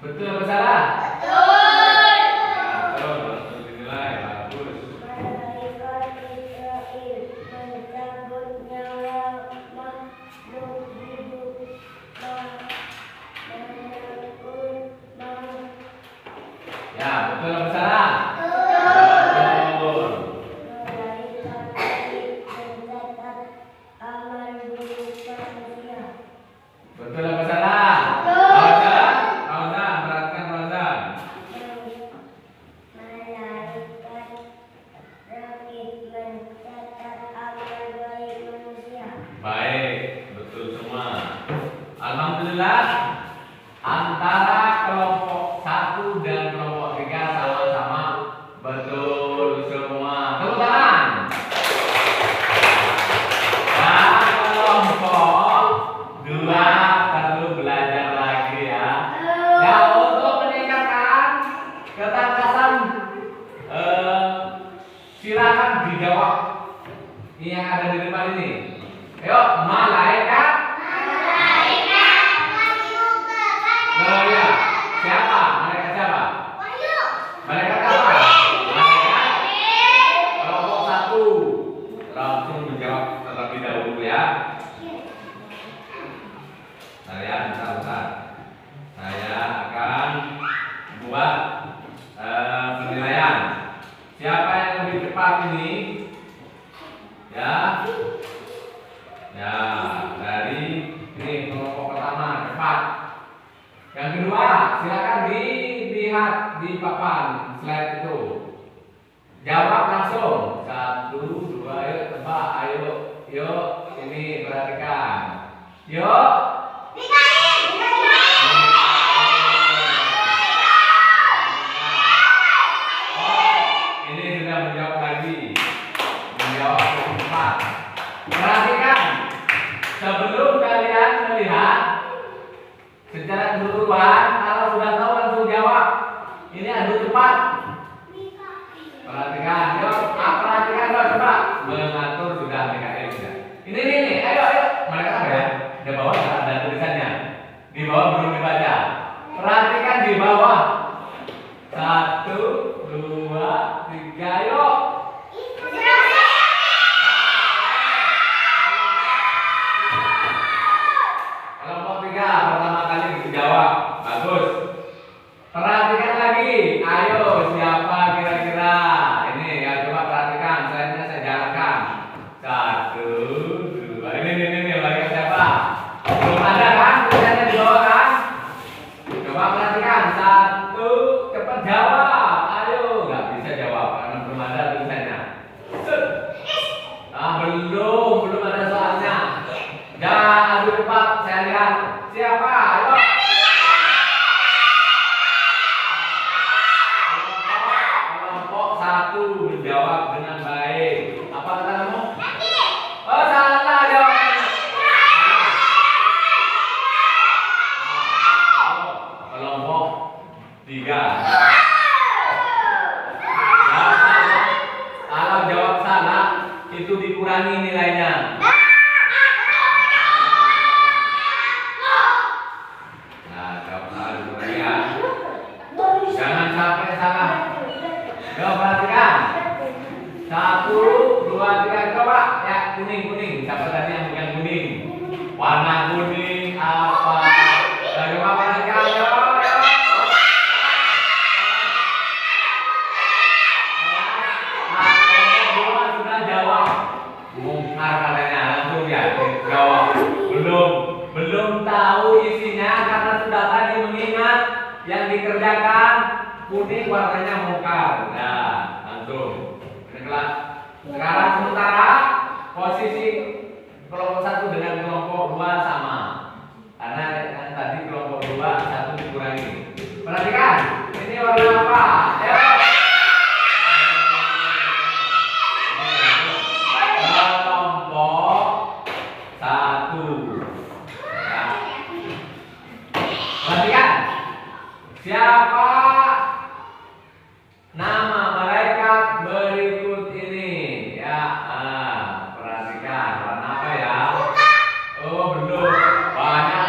Betul apa salah? Betul, langsung dinilai. Bagus. Ya, betul apa salah? Betul. Betul apa salah? Fauzan, Fauzan, perhatikan Fauzan. Baik, betul semua. Alhamdulillah, antara kelompok 1 dan kelompok 3 sama-sama betul semua. Tepuk tangan. Dan kelompok 2 perlu belajar lagi ya. Ya, untuk meningkatkan ketangkasan, silakan dijawab ini yang ada di depan ini. Ayo, malaikat. Oh ya, siapa? Malaikat siapa? Malaikat apa? Malaikat kelompok 1. Langsung menjawab terlebih dahulu ya. Nah ya, bentar. Saya akan buat penilaian. Siapa yang lebih cepat ini? Ya. Ya, dari ini kelompok pertama cepat. Yang kedua, silakan dilihat di papan slide itu. Jawab langsung. 1, 2, ayo tebak, ayo. Yuk, ini perhatikan. Yuk. Ini sudah menjawab lagi. Menjawab lebih cepat. Perhatikan. Sebelum kalian melihat secara keseluruhan, kalau sudah tahu langsung jawab. Ini adu cepat. Perhatikan, yuk. Perhatikan dong, coba. Mengatur sudah PKL sudah. Ini, ayo. Mereka apa ya? Di bawah ada tulisannya. Di bawah belum dibaca. Perhatikan di bawah. 1, 2, 3, yuk. Kelompok 3 pertama kali dijawab. Bagus. Perhatikan lagi. Ayo, siapa kira-kira? Ini ya, coba perhatikan. Slide-nya saya jalankan. 1, 2. Ini lagi siapa? Belum ada kan? Tulisannya di bawah kan? Coba perhatikan. 1, cepat jawab. Ayo, nggak bisa jawab karena belum ada tulisannya. Nah, belum ada soalnya. Jangan adu cepat, saya lihat. Siapa? Ayo. Kelompok 1 menjawab dengan baik. Apa kata kamu? Oh, salah jawabannya. Kelompok 3. Kalau jawab salah, itu dikurangi nilainya. Nah, jawab salah dikurangi ya. Jangan sampai salah. Coba perhatikan. 1, 2, 3, coba ya, kuning. Siapa tadi yang bukan kuning? Warna kuning apa? Coba perhatikan, yuk. Sudah jawab. Mungkar katanya langsung ya. Jawab. Belum dikerjakan, kuning warnanya mungkar. Nah, langsung. Sekarang sementara posisi kelompok 1 dengan kelompok 2 sama. Karena yang tadi kelompok 2 1 dikurangi. Perhatikan, ini warna apa? Ayo. Kelompok 1. Ya. Perhatikan, siapa nama malaikat berikut ini? Ya, perhatikan warna apa ya? Oh, belum. Banyak.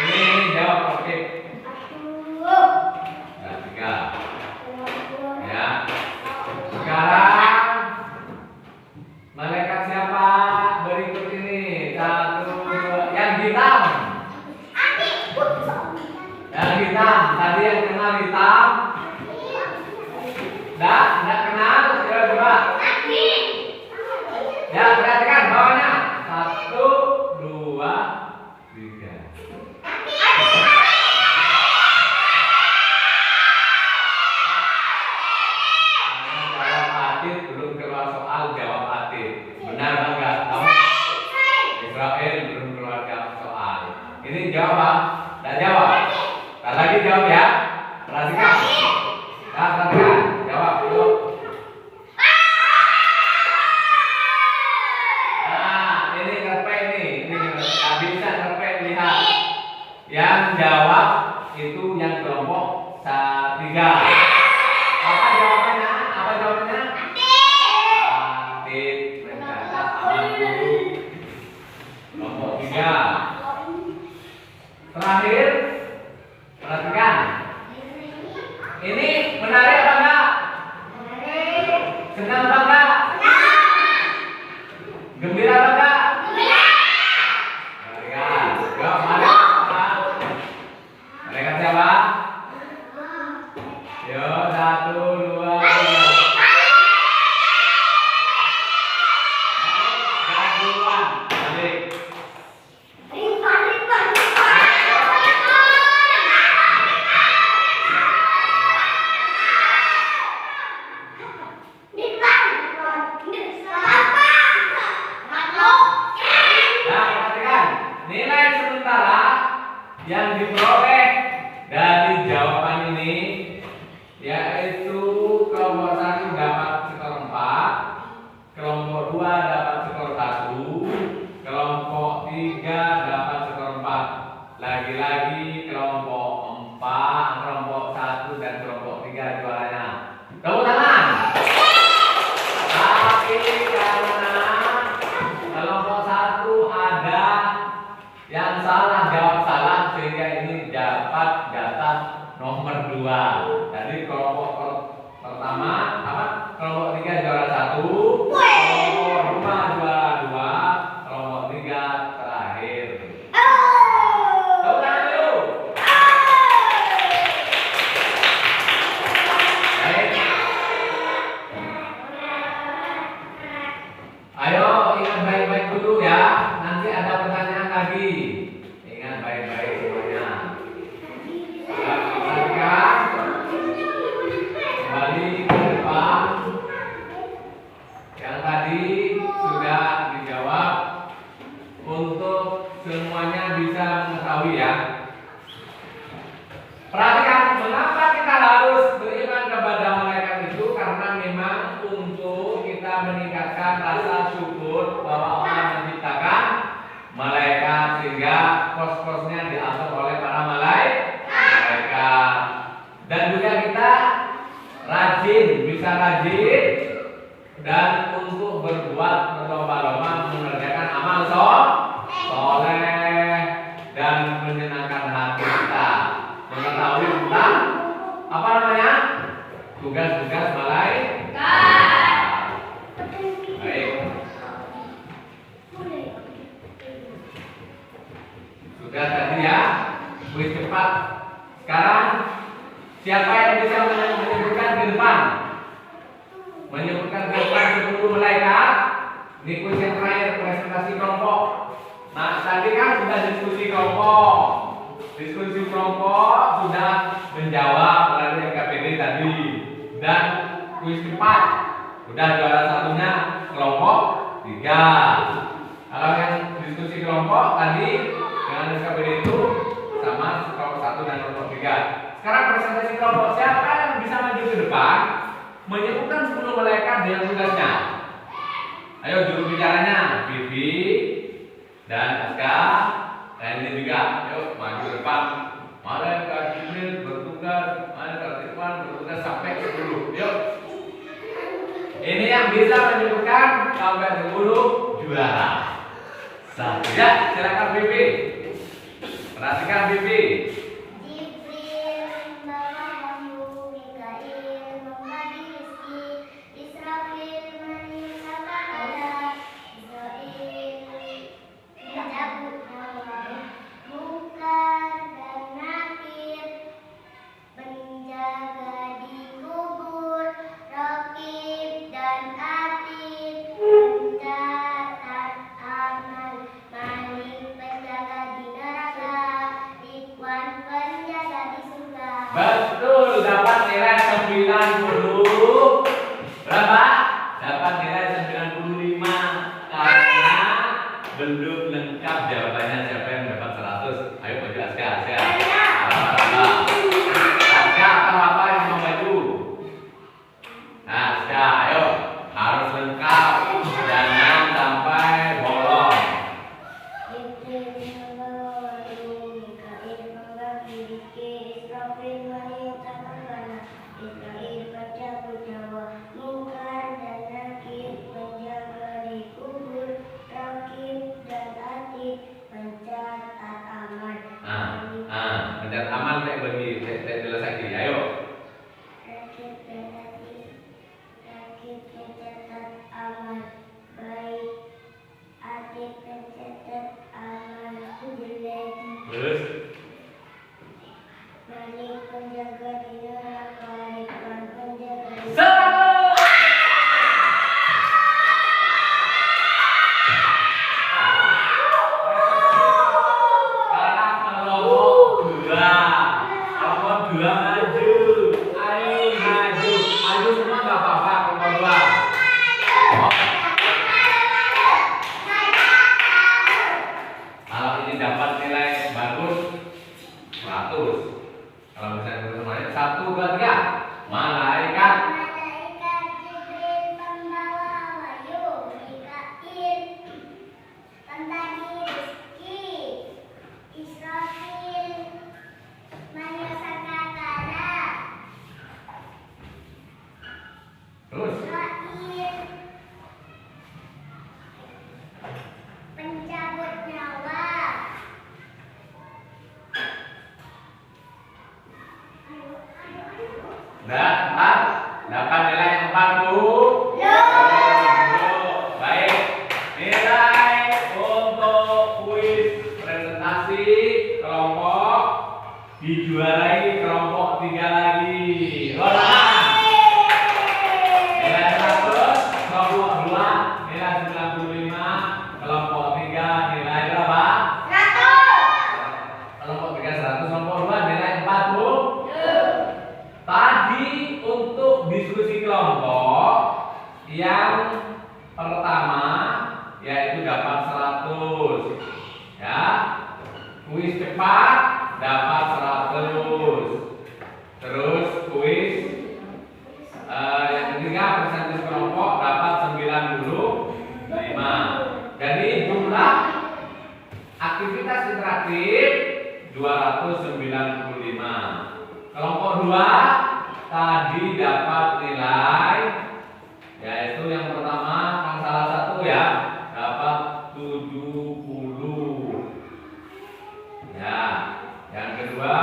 Ini jawab oke. Nah, 3. Ya. Sekarang malaikat siapa berikut ini? 1, 2, yang hitam. Yang hitam. Tadi yang kenal hitam. Enggak kenal. Coba. Ya, perhatikan bawahnya. 1, 2, 3. Jawab Atit, belum keluar soal, jawab Atit. Benar enggak? Kamu Israel belum keluar soal. Ini jawab, enggak jawab. Sekali lagi jawab ya. Perhatikan. Ya, perhatikan. Jawab dulu. Nah, ini ngerpek nih. Ini nggak bisa ngerpek, lihat. Yang jawab itu yang kelompok 3. Apa jawabannya? Apa jawabannya? Atit mencatat aman dulu. Kelompok 3. Terakhir, perhatikan. Ini menarik apa enggak? Senang apa enggak? Gembira apa enggak? Perhatikan. Jawab malaikat. Malaikat siapa? Yo, 1, 2, 3. Gabungan. Balik. Nah, perhatikan. Nilai sementara yang diperoleh dari jawaban ini yaitu kelompok 1 dapat skor 4, kelompok 2 dapat skor 1, kelompok 3 dapat skor 4. Lagi-lagi kelompok 4, kelompok 1 dan kelompok 3 juaranya. Tepuk tangan. Tapi karena kelompok 1 ada yang salah, jawab salah, sehingga ini dapat jatah nomor 2. Jadi kelompok pertama apa? Kelompok 3 juara 1, kelompok 2 juara 2, kelompok 3 terakhir. Tepuk tangan dulu. Baik. Ayo ingat baik-baik dulu ya. Nanti ada pertanyaan lagi. Ingat baik-baik semuanya. Perhatikan. Kembali ke depan. Yang tadi sudah dijawab. Untuk semuanya bisa mengetahui ya. Perhatikan, mengapa kita harus beriman kepada malaikat itu? Karena memang untuk kita meningkatkan rasa syukur bahwa Allah menciptakan malaikat sehingga kos-kosnya diatur oleh para malaikat. Dan juga kita rajin, bisa rajin dan untuk berbuat berlomba-lomba mengerjakan amal soleh dan menyenangkan hati kita. Mengetahui tentang apa namanya? Tugas-tugas malaikat. Baik. Sudah tadi ya, kuis cepat. Sekarang siapa yang bisa menyebutkan ke depan? menyebutkan jawaban 10 malaikat. Ini kuis yang terakhir, presentasi kelompok. Nah, tadi kan sudah diskusi kelompok. Diskusi kelompok sudah menjawab melalui NKPD tadi. Dan kuis cepat sudah juara satunya kelompok 3. Kalau yang diskusi kelompok tadi dengan NKPD itu sama kelompok 1 dan kelompok 3. Sekarang presentasi kelompok, siapa yang bisa maju ke depan menyebutkan 10 malaikat dengan tugasnya? Ayo juru bicaranya, Vivi dan Aska, dan ini juga, ayo maju ke depan. Malaikat Jibril bertugas, malaikat Ridwan bertugas sampai 10. Yuk. Ini yang bisa menyebutkan sampai 10 juara. Ya, silakan Vivi. Perhatikan Vivi. Jibril membawa wahyu, Mikail membagi rezeki, Israfil meniupkan adab, Israil mencabut nyawa, Munkar dan Nakir menjaga di kubur, Raqib dan Atid mencatat amal, Malik penjaga di neraka, Ridwan penjaga di surga. Betul, dapat nilai 90. Berapa? Dapat nilai 95 karena belum lengkap jawabannya. Siapa yang dapat 100? Ayo maju Aska, Aska. Aska atau apa yang mau maju? Nah, Aska, ayo harus lengkap. Jangan sampai bolong. Jibril membawa wahyu, Mikail membagi rezeki, Israfil meniupkan amanah, Israil mencabut nyawa, Munkar dan Nakir menjaga di kubur, Raqib dan Atid mencatat amal. Mencatat amal kayak bagi jelas lagi. Ayo. Raqib dan Atid, Raqib mencatat amal baik, Atid mencatat amal jelek, Terus. Malik penjaga di neraka, Ridwan penjaga di Satu. Sekarang kelompok 2. Kelompok 2 maju. Ayo maju. Maju semua nggak apa-apa kelompok 2. Kalau ini dapat nilai bagus 100. Kalau misalnya semuanya 1, 2, 3. Malaikat. Malaikat Jibril membawa wahyu, Mikail membagi rezeki, Israfil menyelesaikan kadar, Terus. Israil pencabut nyawa. Dapat nilai 40. Baik. Nilai untuk kuis presentasi kelompok dijuarai kelompok 3 lagi. Selamat. Nilai 100 kelompok 2 nilai 95, kelompok 3 nilai berapa? 100. Kelompok 3 100, kelompok 2 nilai 40. Tadi untuk diskusi kelompok yang pertama yaitu dapat 100. Ya. Kuis cepat dapat 100. Terus kuis yang ketiga presentasi kelompok dapat 95. Jadi jumlah aktivitas interaktif 295. Kelompok 2 tadi dapat nilai, yaitu yang pertama yang salah satu ya, dapat 70. Ya, yang kedua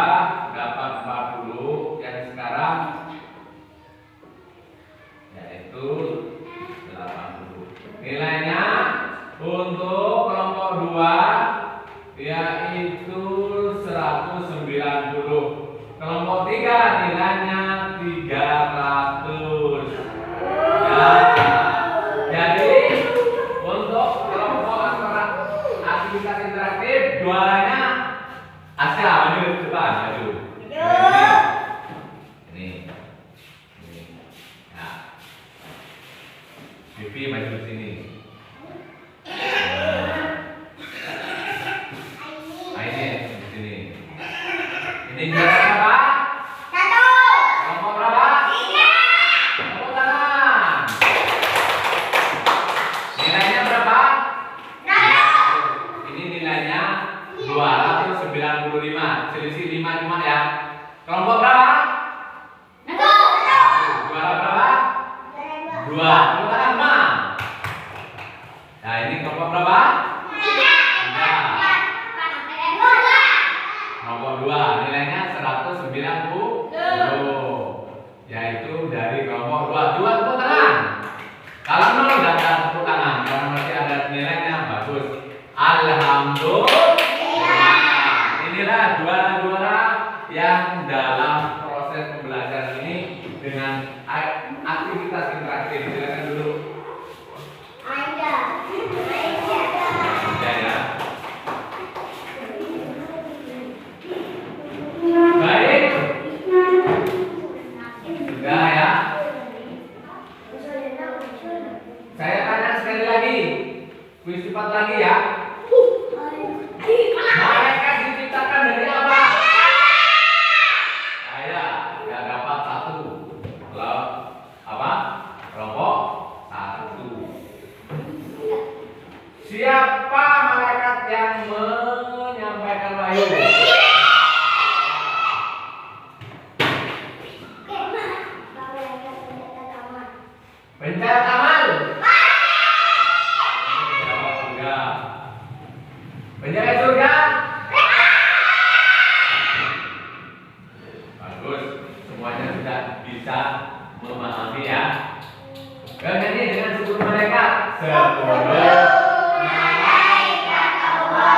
dapat 40, yang sekarang yaitu 80. Nilainya untuk kelompok 2 yaitu 190. Kelompok 3 nilainya 300. Ya, Pipi maju ke sini. Nah, ini di sini. Ini juara berapa? 1. Kelompok berapa? 3. Tepuk tangan. Nilainya berapa? 1. Ini nilainya 295. Selisih 5 cuma ya. Kelompok berapa? 1. Juara berapa? 2. Tepuk tangan, Ma. Nah, ini kelompok berapa? 3. Kelompok 2 nilainya 190, yaitu dari kelompok 2. Dua tepuk tangan. Kalau 0 tidak ada tepuk tangan karena masih ada nilainya. Bagus. Alhamdulillah. Inilah juara-juara yang dalam proses pembelajaran ini dengan aktivitas interaktif. Silakan dulu. Ada. Ya. Baik. Sudah ya. Saya tanya sekali lagi. Kuis cepat lagi ya. Malaikat diciptakan dari apa? Saya nggak dapat 1. Kalau apa? Kelompok 1. Siapa malaikat yang menyampaikan wahyu? Pencet amal. Penjaga surga. Bagus, semuanya sudah bisa memahami ya. Ganti dengan 10 malaikat. 10 malaikat Allah.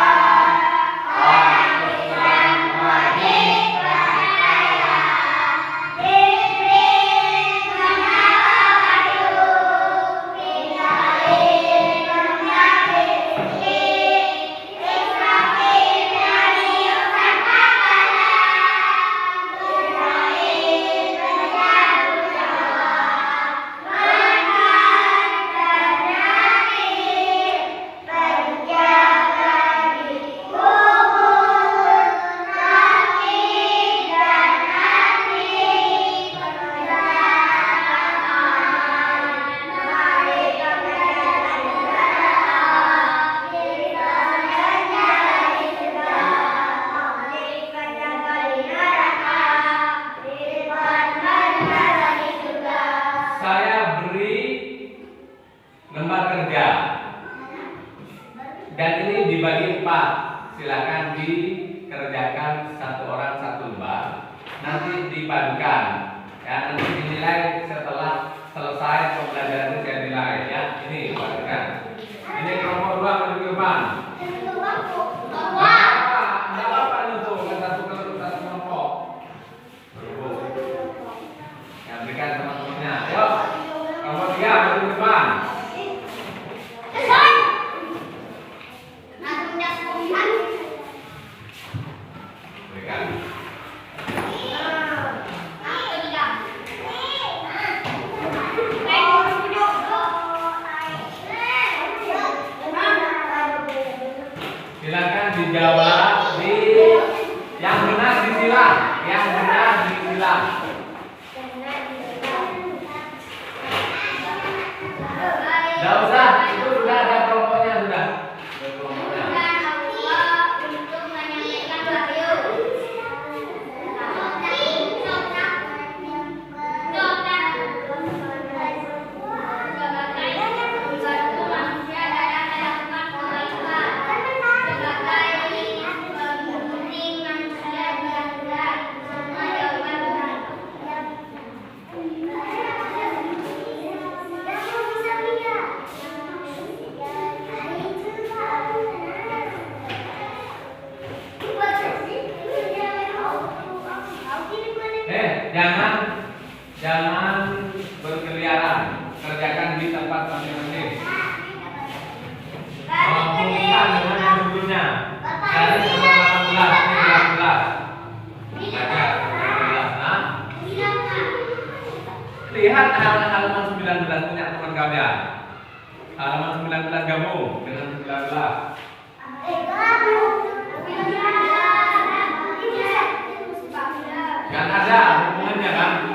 Lembar kerja dan ini dibagi 4. Silakan dikerjakan 1 orang 1 lembar. Nanti dipadukan ya, nanti dinilai setelah selesai pembelajaran saya nilai ya. Ini dipadukan. Ini kelompok 2 menuju ke depan. Enggak apa-apa itu kan satu kelompok. Yang berikan teman-temannya. Ayo. Kelompok 3 menuju ke depan. Silakan dijawab di yang benar disilang, yang benar disilang. Tidak usah, itu sudah ada kelompoknya sudah. Ada kelompoknya. Jangan berkeliaran, kerjakan di tempat masing-masing. Hubungkan dengan yang sebelumnya. Dari nomor 18 ini 18. Baca 18. Nah, lihat halaman 19 punya teman kalian. Halaman 19 gabung dengan 19. Kan ada hubungannya kan?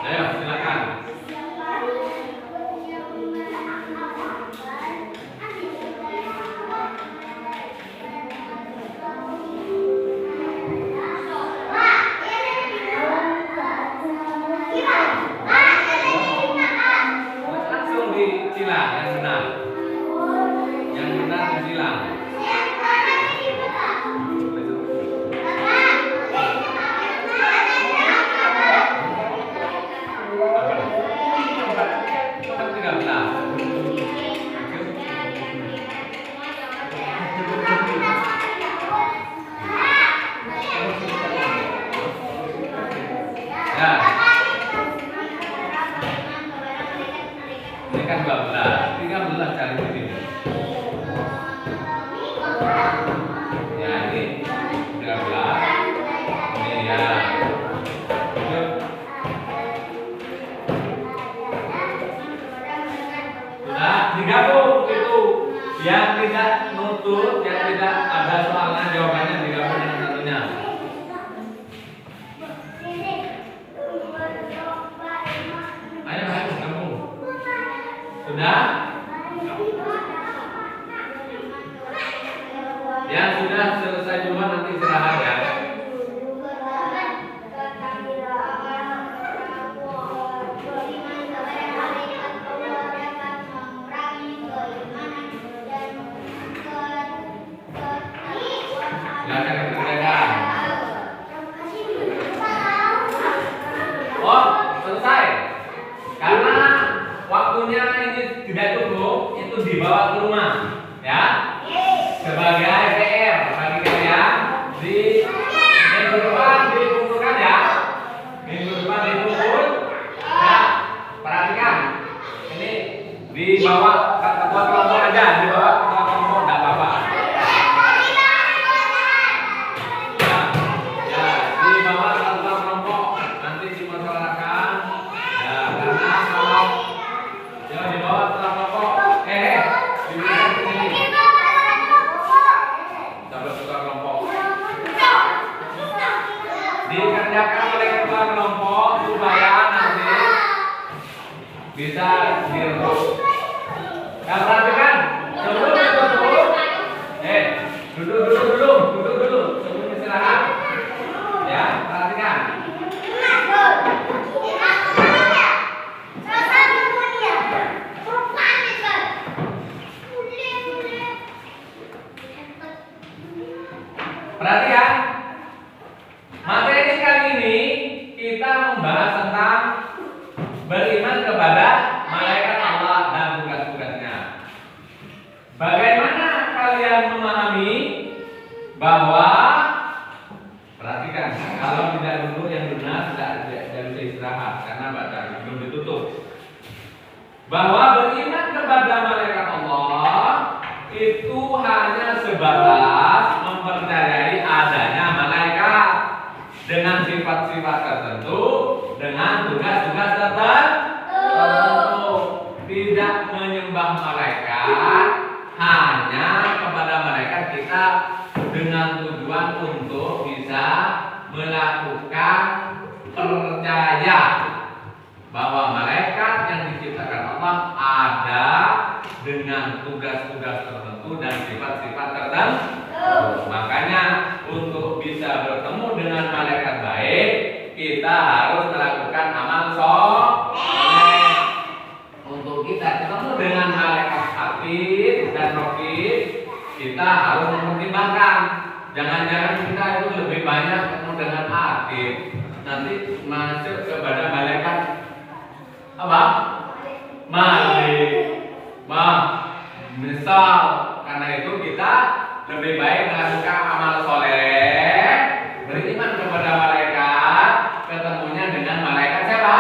Ayo silakan. Langsung disilang yang benar. Yang benar disilang. Ini kan 12, 13 cari di sini. Ya ini 13. Ini ya. Nah, digabung itu. Yang tidak nutut, yang tidak ada soalnya jawabannya digabung dengan satunya. Ayo gabung. Sudah? Yang sudah selesai duluan nanti istirahat ya. Silakan dikerjakan. Oh, selesai. Karena waktunya ini tidak cukup, itu dibawa ke rumah, ya. Sebagai PR bagi kalian di minggu depan dikumpulkan ya. Minggu depan dikumpul. Ya, perhatikan. Ini dibawa ke ketua kelompok aja, dibawa ke ketua kelompok enggak apa-apa. Ya, dibawa ke ketua kelompok nanti dipersoalkan. Ya, karena kalau ya dibawa ke ketua kelompok, diberikan ke sini. Dikerjakan oleh ketua kelompok supaya nanti bisa dirubah. Nah, perhatikan sebelum duduk, duduk dulu sebelum istirahat. Ya, perhatikan. Perhatikan. Materi kali ini kita membahas tentang beriman kepada malaikat Allah dan tugas-tugasnya. Bagaimana kalian memahami bahwa perhatikan, kalau tidak duduk yang benar tidak bisa istirahat karena baca belum ditutup. Bahwa beriman kepada malaikat Allah itu hanya sebatas mempercayai adanya malaikat dengan sifat-sifat tertentu, dengan tugas-tugas tertentu. Tidak menyembah malaikat, hanya kepada malaikat kita dengan tujuan untuk bisa melakukan percaya bahwa malaikat yang diciptakan Allah ada dengan tugas-tugas tertentu dan sifat-sifat tertentu. Makanya untuk bisa bertemu dengan malaikat baik, kita harus melakukan amal soleh. Untuk kita ketemu dengan malaikat atid dan raqib, kita harus mempertimbangkan. Jangan-jangan kita itu lebih banyak ketemu dengan atid, nanti masuk kepada malaikat apa? Malik. Misal karena itu kita lebih baik melakukan amal soleh, beriman kepada malaikat, ketemunya dengan malaikat siapa?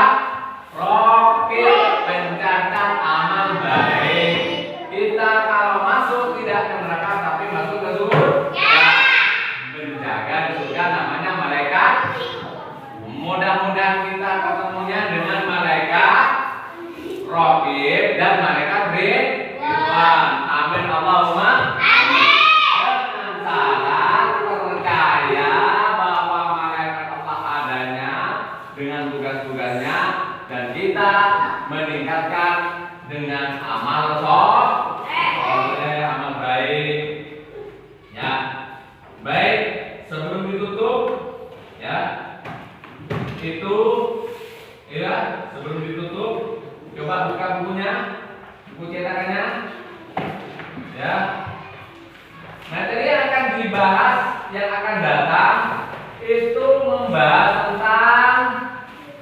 Raqib, pencatat amal baik. Kita kalau masuk tidak ke neraka tapi masuk ke surga. Menjaga di surga namanya malaikat. Mudah-mudahan kita ketemunya dengan malaikat kita meningkatkan dengan amal soleh, amal baik. Ya, baik. Sebelum ditutup, ya, itu, ya, sebelum ditutup, coba buka bukunya, buku cetakannya, ya. Materi yang akan dibahas yang akan datang itu membahas tentang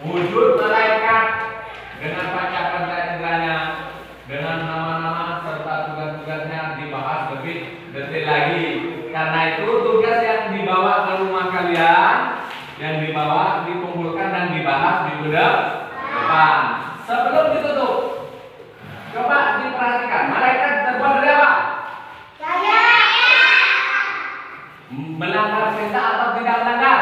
wujud malaikat dengan panca-panca inderanya, dengan nama-nama serta tugas-tugasnya dibahas lebih detail lagi. Karena itu tugas yang dibawa ke rumah kalian, yang dibawa dikumpulkan dan dibahas di depan. Sebelum ditutup, coba diperhatikan, malaikat terbuat dari apa? Melanggar perintah atau tidak melanggar?